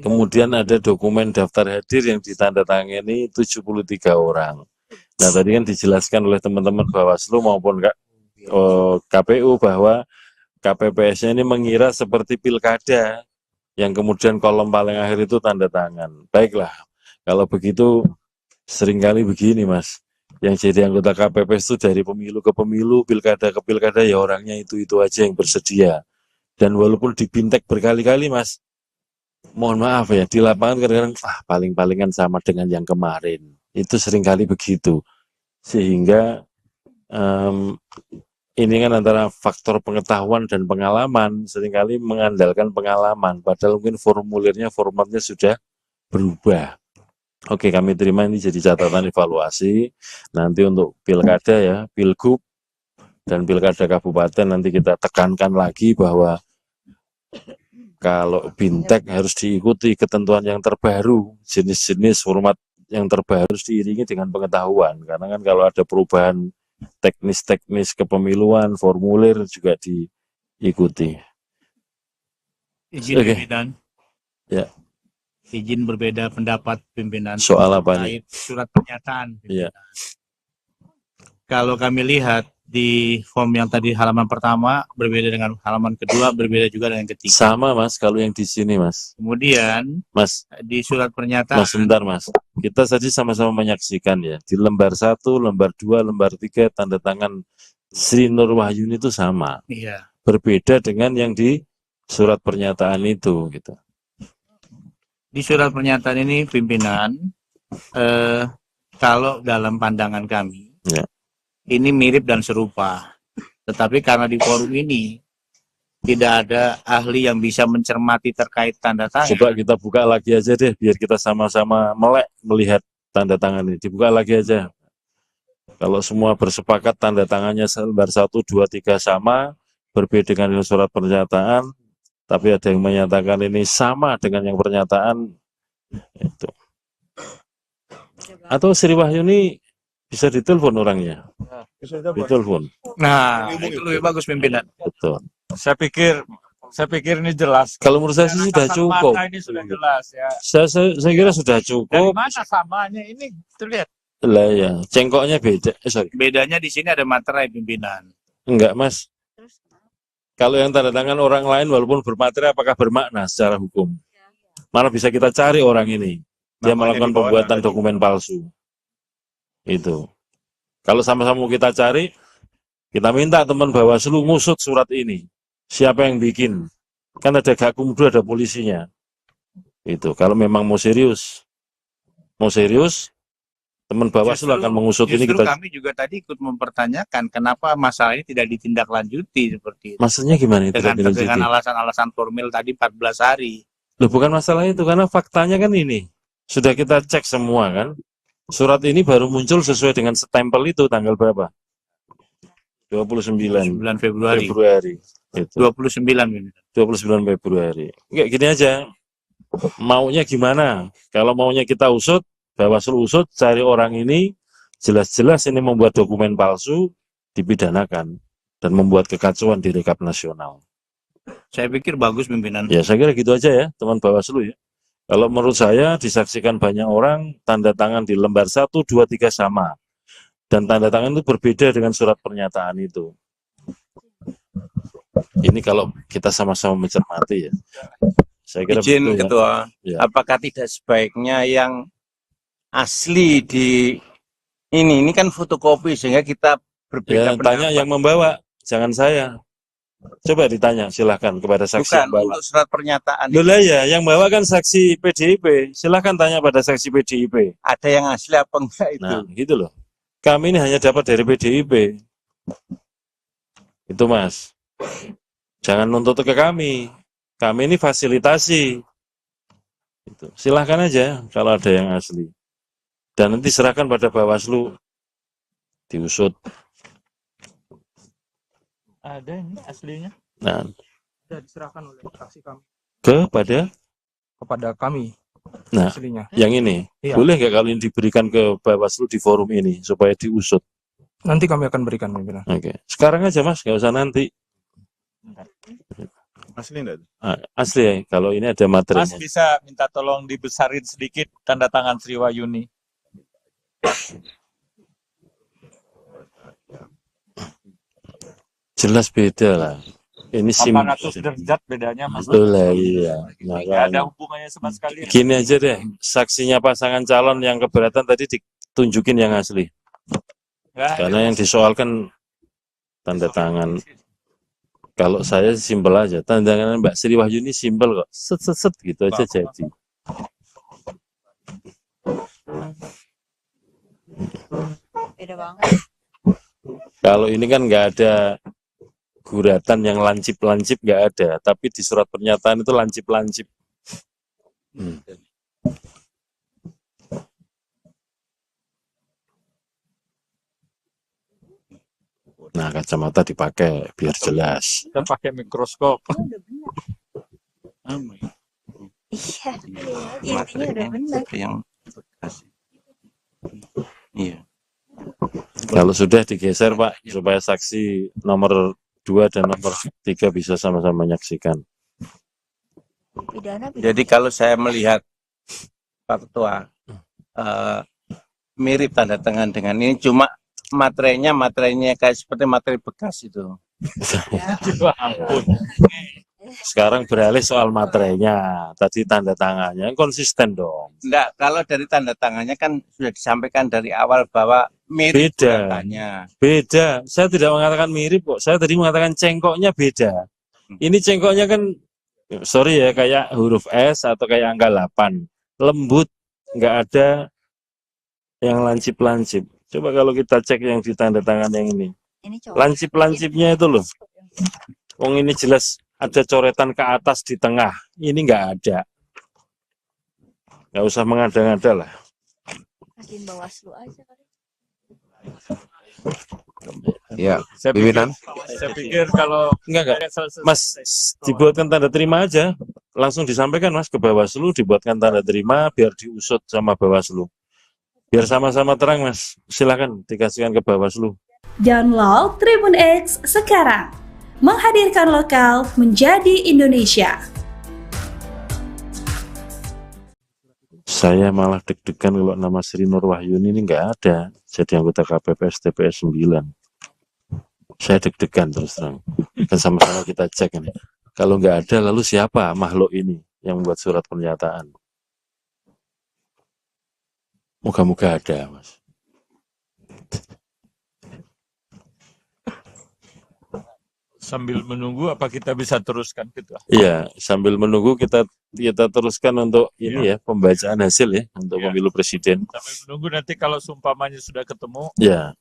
kemudian ada dokumen daftar hadir yang ditandatangani 73 orang. Nah, tadi kan dijelaskan oleh teman-teman Bawaslu maupun KPU bahwa KPPS-nya ini mengira seperti pilkada yang kemudian kolom paling akhir itu tanda tangan. Baiklah, kalau begitu seringkali begini Mas, yang jadi anggota KPPS itu dari pemilu ke pemilu, pilkada ke pilkada, ya orangnya itu aja yang bersedia. Dan walaupun dibintek berkali-kali Mas, mohon maaf ya, di lapangan kadang-kadang paling-palingan sama dengan yang kemarin. Itu seringkali begitu. Sehingga ini kan antara faktor pengetahuan dan pengalaman, seringkali mengandalkan pengalaman, padahal mungkin formulirnya, formatnya sudah berubah. Oke, kami terima ini jadi catatan evaluasi. Nanti untuk pilkada ya, pilgub dan pilkada kabupaten nanti kita tekankan lagi bahwa kalau BIMTEK harus diikuti ketentuan yang terbaru, jenis-jenis format yang terbaru harus diiringi dengan pengetahuan. Karena kan kalau ada perubahan teknis-teknis kepemiluan, formulir juga diikuti. Izin Oke. pimpinan. Ya. Izin berbeda pendapat pimpinan. Soal apa nih? terkait surat pernyataan. Iya. Kalau kami lihat di form yang tadi halaman pertama berbeda dengan halaman kedua, berbeda juga dengan ketiga. Sama Mas, kalau yang di sini Mas. Kemudian Mas, di surat pernyataan. Mas sebentar Mas. Kita tadi sama-sama menyaksikan ya. Di lembar 1, lembar 2, lembar 3 tanda tangan Sri Nur Wahyuni itu sama. Iya. Berbeda dengan yang di surat pernyataan itu gitu. Di surat pernyataan ini pimpinan, kalau dalam pandangan kami, Ya. ini mirip dan serupa. Tetapi karena di forum ini tidak ada ahli yang bisa mencermati terkait tanda tangan. Coba kita buka lagi aja deh, biar kita sama-sama melek melihat tanda tangan ini. Dibuka lagi aja. Kalau semua bersepakat tanda tangannya lembar 1, 2, 3 sama, berbeda dengan surat pernyataan, tapi ada yang menyatakan ini sama dengan yang pernyataan, itu. Atau Sri Wahyuni bisa ditelepon orangnya, ditelepon, Nah, itu lebih bagus pimpinan. betul. Saya pikir ini jelas. Kalau menurut saya sih sudah Kasat cukup. mata ini sudah jelas ya. Saya kira sudah Dari cukup. mana samanya ini terlihat? Lah ya, cengkoknya beda. Sorry. Bedanya di sini ada materai pimpinan. Enggak, Mas. Terus Kalau yang tanda tangan orang lain walaupun bermateri apakah bermakna secara hukum? Mana bisa kita cari orang ini? Dia Namanya melakukan di bawah pembuatan ada dokumen palsu. Itu. Kalau sama-sama kita cari, kita minta teman Bawaslu ngusut surat ini. Siapa yang bikin? Kan ada Gakumdu, ada polisinya. Itu. Kalau memang mau serius, Teman Bawaslu akan mengusut ini Justru kita. kami juga tadi ikut mempertanyakan kenapa masalah ini tidak ditindaklanjuti seperti itu. Maksudnya gimana itu? Dengan alasan-alasan formil tadi 14 hari. Loh, bukan masalah itu, karena faktanya kan ini. Sudah kita cek semua kan. Surat ini baru muncul sesuai dengan stempel itu tanggal berapa? 29 9 Februari. Itu. 29 ini. 29 Februari. Enggak, gini aja. Maunya gimana? Kalau maunya kita usut, Bawaslu usut, cari orang ini, jelas-jelas ini membuat dokumen palsu, dipidanakan, dan membuat kekacauan di rekap nasional. Saya pikir bagus pimpinan. Ya, saya kira gitu aja ya, teman Bawaslu ya. Kalau menurut saya, disaksikan banyak orang, tanda tangan di lembar 1, 2, 3 sama. Dan tanda tangan itu berbeda dengan surat pernyataan itu. Ini kalau kita sama-sama mencermati ya. Saya kira Izin betul, ya. Ketua, Ya. apakah tidak sebaiknya yang asli di ini kan fotokopi sehingga kita berbeda Ya, tanya yang membawa, jangan saya. Coba ditanya, silahkan kepada saksi bukan yang bawa. untuk surat pernyataan. Loh lah ya, yang bawa kan saksi PDIP. Silahkan tanya pada saksi PDIP. Ada yang asli apa enggak itu? Nah, gitu loh. Kami ini hanya dapat dari PDIP. Itu Mas. Jangan nuntut ke kami. Kami ini fasilitasi. Itu. Silahkan aja kalau ada yang asli. Dan nanti serahkan pada Bawaslu. Diusut. Ada ini aslinya. Nah, Sudah diserahkan oleh saksi kami kepada kami Nah, aslinya. yang ini. Iya. Boleh nggak kalau ini diberikan ke Bawaslu di forum ini supaya diusut? Nanti kami akan berikan pimpinan. Oke. Sekarang aja Mas, nggak usah nanti. Asli enggak? Asli ya, kalau ini ada Mas materinya. bisa minta tolong dibesarin sedikit tanda tangan Sri Wahyuni. Jelas beda lah. Ini 800 derajat bedanya Mas. Betul lah, iya. Nggak ada Makanya. hubungannya sama sekali. Gini aja deh, saksinya pasangan calon yang keberatan tadi ditunjukin yang asli. Nggak ada. Karena yang disoalkan tanda tangan. Kalau saya simpel aja, tanda tangan Mbak Sri Wahyuni simpel kok. Set gitu aja jadi. Beda banget. Kalau ini kan nggak ada guratan yang lancip-lancip, nggak ada. Tapi di surat pernyataan itu lancip-lancip. Nah, kacamata dipakai biar jelas. Kita pakai mikroskop. Udah benar. Iya, intinya udah benar. Yang iya. Kalau sudah digeser Pak, supaya saksi nomor 2 dan nomor 3 bisa sama-sama menyaksikan. Pidana. Jadi kalau saya melihat Pak Ketua mirip tanda tangan dengan ini, cuma materinya kayak seperti materi bekas itu. Ya ampun. Sekarang beralih soal materinya. Tadi tanda tangannya konsisten dong. Enggak, kalau dari tanda tangannya kan sudah disampaikan dari awal bahwa mirip Beda. tandanya. Beda. Saya tidak mengatakan mirip kok. Saya tadi mengatakan cengkoknya beda. Ini cengkoknya kan, sorry ya, kayak huruf S atau kayak angka 8. Lembut, nggak ada yang lancip-lancip. Coba kalau kita cek yang di tanda tangan yang ini. Ini cowok. Lancip-lancipnya itu loh. Wong ini jelas ada coretan ke atas di tengah. Ini nggak ada. Nggak usah mengada-ngada lah. Kasihin Bawaslu aja kali. Ya, Saya pimpinan. pikir kalau Enggak. Mas, dibuatkan tanda terima aja. Langsung disampaikan Mas ke Bawaslu, dibuatkan tanda terima biar diusut sama Bawaslu. Biar sama-sama terang Mas. Silakan dikasihkan ke Bawaslu. Download Tribun X sekarang. Menghadirkan lokal menjadi Indonesia. Saya malah deg-degan kalau nama Sri Nur Wahyuni ini nggak ada. Jadi anggota KPPS TPS 9. Saya deg-degan terus terang. Dan sama-sama kita cek ini. Kalau nggak ada, lalu siapa makhluk ini yang membuat surat pernyataan? Moga-moga ada, Mas. Sambil menunggu apa kita bisa teruskan Ketua? Iya, sambil menunggu kita teruskan untuk ini ya, pembacaan hasil ya untuk Iya. pemilu presiden. Sambil menunggu nanti kalau seumpamanya sudah ketemu Ya,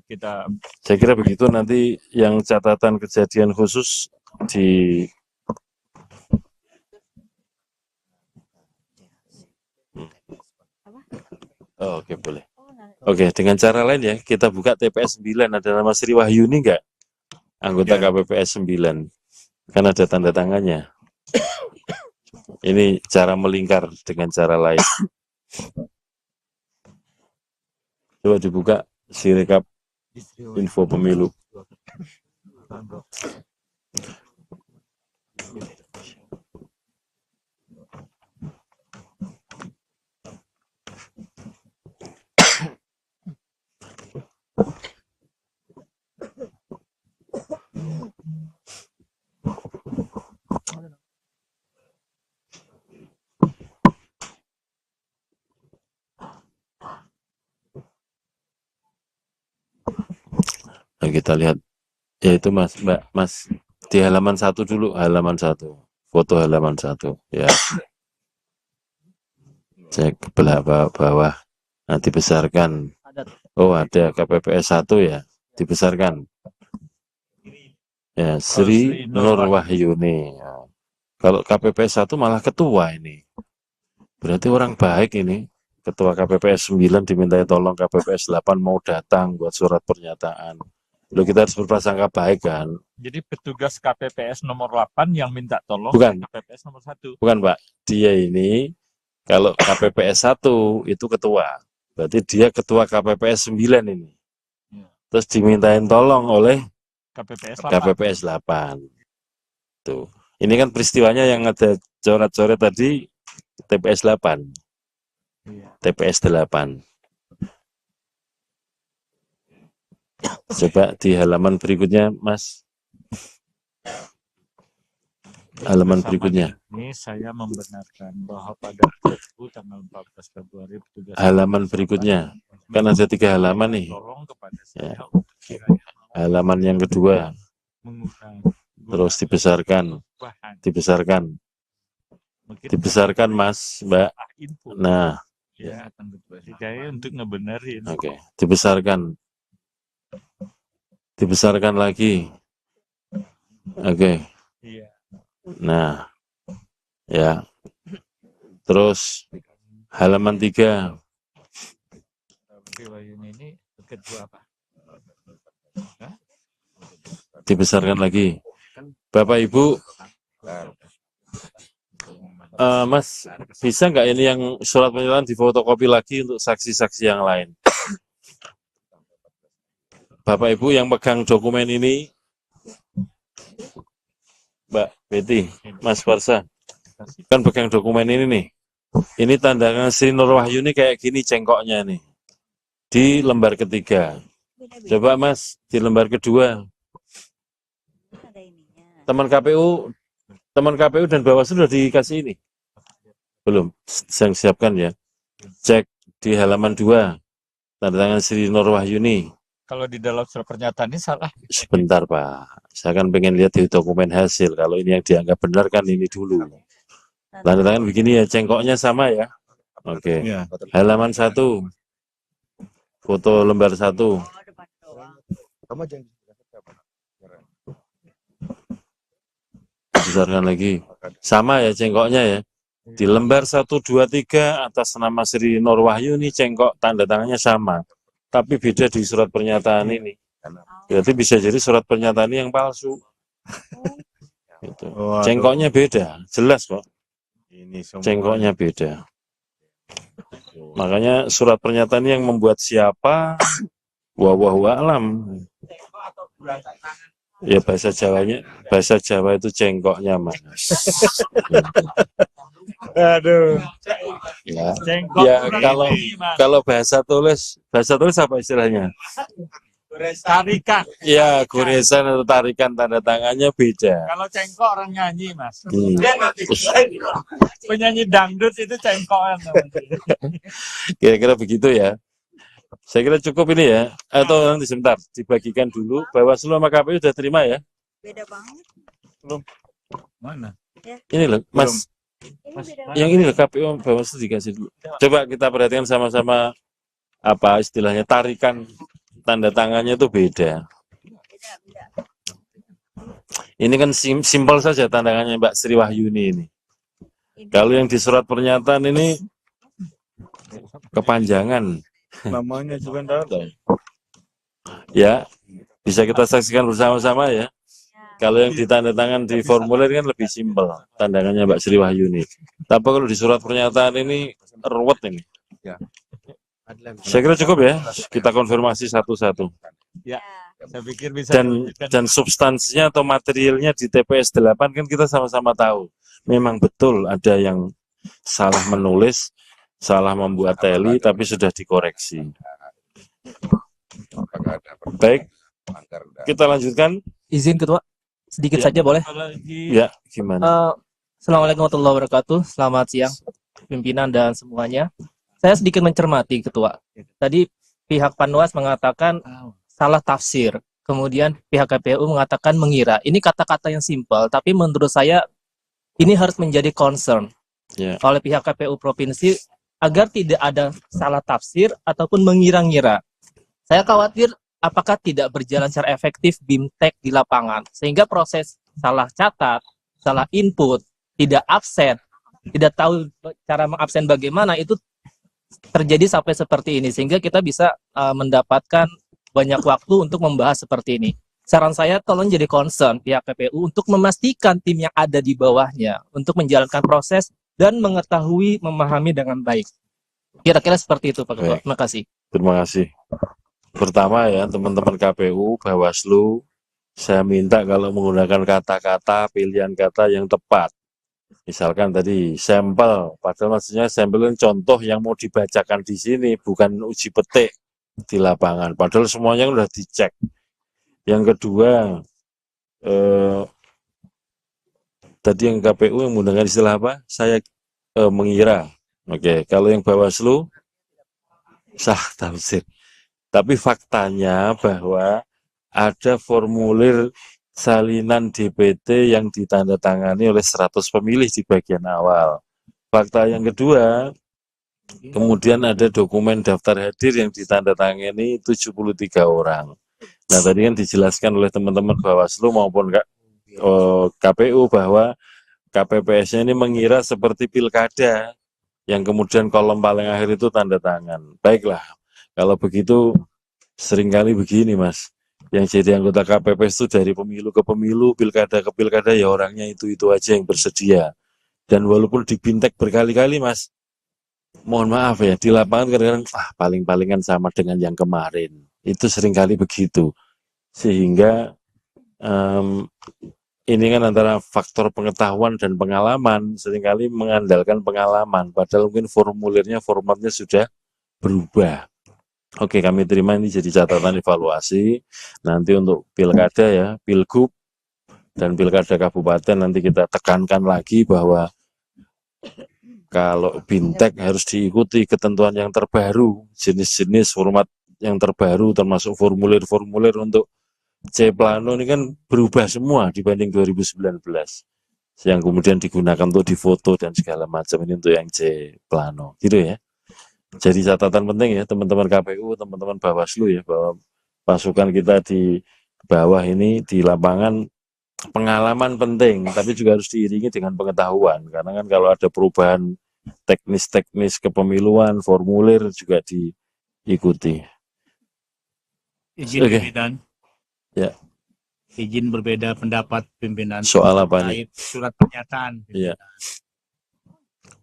kita saya kira begitu. Nanti yang catatan kejadian khusus di Oh, oke, boleh. Oke, dengan cara lain ya, kita buka TPS 9, ada nama Sri Wahyuni enggak? Anggota KPPS 9. Kan ada tanda tangannya. Ini cara melingkar dengan cara lain. Coba dibuka Sirekap info pemilu. Nah, kita lihat, yaitu Mas, di halaman 1 dulu, halaman 1, foto halaman 1, ya. Cek ke bawah, nah dibesarkan. Oh, ada KPPS 1 ya, dibesarkan. Ya, Sri Nur Wahyuni. Ya. Kalau KPPS 1 malah ketua ini. Berarti orang baik ini. Ketua KPPS 9 dimintai tolong KPPS 8 mau datang buat surat pernyataan. Loh, kita harus berprasangka baik kan? jadi petugas KPPS nomor 8 yang minta tolong Bukan. ke KPPS nomor 1. Bukan, Pak. Dia ini kalau KPPS 1 itu ketua. Berarti dia ketua KPPS 9 ini. Terus dimintain tolong oleh KPPS 8. KPPS 8. Tuh. Ini kan peristiwanya yang ada coret-coret tadi TPS 8. TPS 8. Coba di halaman berikutnya, Mas. Halaman berikutnya. Ini saya membenarkan bahwa pada tanggal 14 Februari petugas Halaman berikutnya. Kan ada 3 halaman nih. tolong kepada saya Ya. untuk kiranya Halaman yang kedua. menggunakan Terus dibesarkan. bahan Dibesarkan. mungkin Dibesarkan, Mas, Mbak. info Nah, ya saya untuk ngebenerin. oke. Dibesarkan. Dibesarkan lagi. Oke. Iya. Nah, ya. Terus halaman 3. Wahyuni ini kedua apa? Dibesarkan lagi. Bapak Ibu, Mas, bisa nggak ini yang surat pernyataan difotokopi lagi untuk saksi-saksi yang lain? Bapak Ibu yang pegang dokumen ini, Mbak Betty, Mas Farsa, kan pegang dokumen ini nih. Ini tandangan Sri Nur Wahyuni kayak gini cengkoknya nih. Di lembar ketiga. Coba Mas, di lembar kedua. Ada ininya. Teman KPU dan Bawaslu sudah dikasih ini? Belum, saya siapkan ya. Cek di halaman 2, tanda tangan Sri Nur Wahyuni. Kalau di dalam surat pernyataan ini salah. Sebentar Pak, saya kan pengen lihat di dokumen hasil. Kalau ini yang dianggap benar kan ini dulu. Tanda tangan begini ya, cengkoknya sama ya. Oke, halaman 1, foto lembar 1. Oh, depan doang. Besarkan lagi. Sama ya cengkoknya ya. Di lembar 1, 2, 3 atas nama Sri Nur Wahyuni cengkok tanda tangannya sama. Tapi beda di surat pernyataan ini. Berarti bisa jadi surat pernyataan ini yang palsu. Gitu. Cengkoknya beda, jelas kok. Ini semua Cengkoknya beda. Makanya surat pernyataan ini yang membuat siapa? Wallahu a'lam. Ya bahasa Jawa itu cengkoknya Mas. Aduh. Ya, Cengkok ya kurang ini, Mas. kalau bahasa tulis apa istilahnya? Tarikan. Ya, goresan atau tarikan tanda tangannya beda. Kalau cengkok orang nyanyi, Mas. Hmm. Penyanyi dangdut itu cengkokan. Kira-kira begitu ya. Saya kira cukup ini ya. Atau nanti sebentar dibagikan dulu. Bawaslu sama KPU sudah terima ya. Beda banget. Mana? Ini loh, Mas. Ini beda Yang ini loh KPU Bawaslu dikasih dulu. Coba kita perhatikan sama-sama apa istilahnya tarikan tanda tangannya itu beda. beda. Ini kan simpel saja tanda tangannya Mbak Sri Wahyuni ini. Kalau yang di surat pernyataan ini kepanjangan. Namanya juga enggak ada. Ya, bisa kita saksikan bersama-sama ya. Kalau yang ditandatangan di formulir kan lebih simpel, tandangannya Mbak Sri Wahyuni. Tapi kalau di surat pernyataan ini ruwet ini. Saya kira cukup ya, kita konfirmasi satu-satu. Ya, saya pikir bisa. Dan substansinya atau materialnya di TPS 8 kan kita sama-sama tahu. Memang betul ada yang salah menulis, salah membuat teli, tapi sudah dikoreksi. Baik, kita lanjutkan. Izin Ketua, sedikit Ya. saja boleh? Ya, gimana? Assalamualaikum warahmatullahi wabarakatuh. Selamat siang, pimpinan dan semuanya. Saya sedikit mencermati, Ketua. Tadi pihak Panwas mengatakan salah tafsir. Kemudian pihak KPU mengatakan mengira. Ini kata-kata yang simpel, tapi menurut saya ini harus menjadi concern Ya. oleh pihak KPU Provinsi agar tidak ada salah tafsir ataupun mengira-ngira. Saya khawatir apakah tidak berjalan secara efektif BIMTEK di lapangan, sehingga proses salah catat, salah input, tidak absen, tidak tahu cara mengabsen bagaimana, itu terjadi sampai seperti ini, sehingga kita bisa mendapatkan banyak waktu untuk membahas seperti ini. Saran saya tolong jadi concern pihak KPU untuk memastikan tim yang ada di bawahnya untuk menjalankan proses dan mengetahui, memahami dengan baik. Kira-kira seperti itu, Pak Ketua. Baik. Terima kasih. Terima kasih. Pertama ya, teman-teman KPU, Bawaslu, saya minta kalau menggunakan kata-kata, pilihan kata yang tepat. Misalkan tadi sampel, padahal maksudnya sampel itu contoh yang mau dibacakan di sini, bukan uji petik di lapangan. Padahal semuanya sudah dicek. Yang kedua, tadi yang KPU yang menggunakan istilah apa? Saya mengira. Oke, kalau yang Bawaslu, salah tafsir. Tapi faktanya bahwa ada formulir salinan DPT yang ditandatangani oleh 100 pemilih di bagian awal. Fakta yang kedua, kemudian ada dokumen daftar hadir yang ditandatangani 73 orang. Nah, tadi kan dijelaskan oleh teman-teman Bawaslu maupun KPU bahwa KPPS-nya ini mengira seperti pilkada yang kemudian kolom paling akhir itu tanda tangan. Baiklah, kalau begitu seringkali begini Mas, yang jadi anggota KPPS itu dari pemilu ke pemilu, pilkada ke pilkada ya orangnya itu aja yang bersedia. Dan walaupun di BIMTEK berkali-kali Mas, mohon maaf ya, di lapangan kadang-kadang paling-palingan sama dengan yang kemarin. Itu seringkali begitu. Sehingga ini kan antara faktor pengetahuan dan pengalaman, seringkali mengandalkan pengalaman, padahal mungkin formatnya sudah berubah. Oke, kami terima ini jadi catatan evaluasi. Nanti untuk pilkada ya, pilgub dan pilkada kabupaten nanti kita tekankan lagi bahwa kalau BIMTEK harus diikuti ketentuan yang terbaru, jenis-jenis format yang terbaru termasuk formulir-formulir untuk C Plano ini kan berubah semua dibanding 2019. Yang kemudian digunakan untuk difoto dan segala macam ini untuk yang C Plano. Gitu ya. Jadi catatan penting ya teman-teman KPU, teman-teman Bawaslu ya, bahwa pasukan kita di bawah ini di lapangan pengalaman penting, tapi juga harus diiringi dengan pengetahuan. Karena kan kalau ada perubahan teknis-teknis kepemiluan, formulir juga diikuti. Izin Oke. pimpinan. Ya. Izin berbeda pendapat pimpinan. Soal apa nih? terkait surat pernyataan. Iya.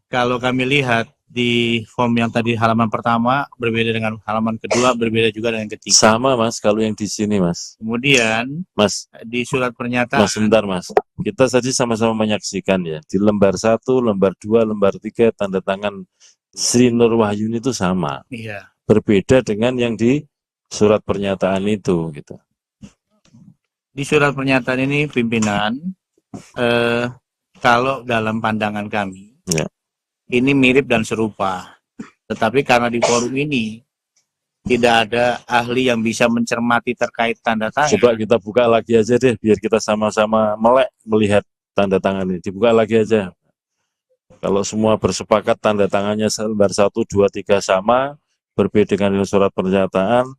Kalau kami lihat di form yang tadi halaman pertama berbeda dengan halaman kedua, berbeda juga dengan ketiga. Sama Mas, kalau yang di sini Mas. Kemudian Mas, di surat pernyataan, sebentar Mas. Kita tadi sama-sama menyaksikan ya. Di lembar 1, lembar 2, lembar 3 tanda tangan Sri Nur Wahyuni itu sama. iya, Berbeda dengan yang di surat pernyataan itu gitu. di surat pernyataan ini pimpinan, kalau dalam pandangan kami, Ya. ini mirip dan serupa. Tetapi karena di forum ini tidak ada ahli yang bisa mencermati terkait tanda tangan. Coba kita buka lagi aja deh, biar kita sama-sama melek melihat tanda tangan ini. Dibuka lagi aja. Kalau semua bersepakat tanda tangannya lembar 1, 2, 3 sama, berbeda dengan surat pernyataan,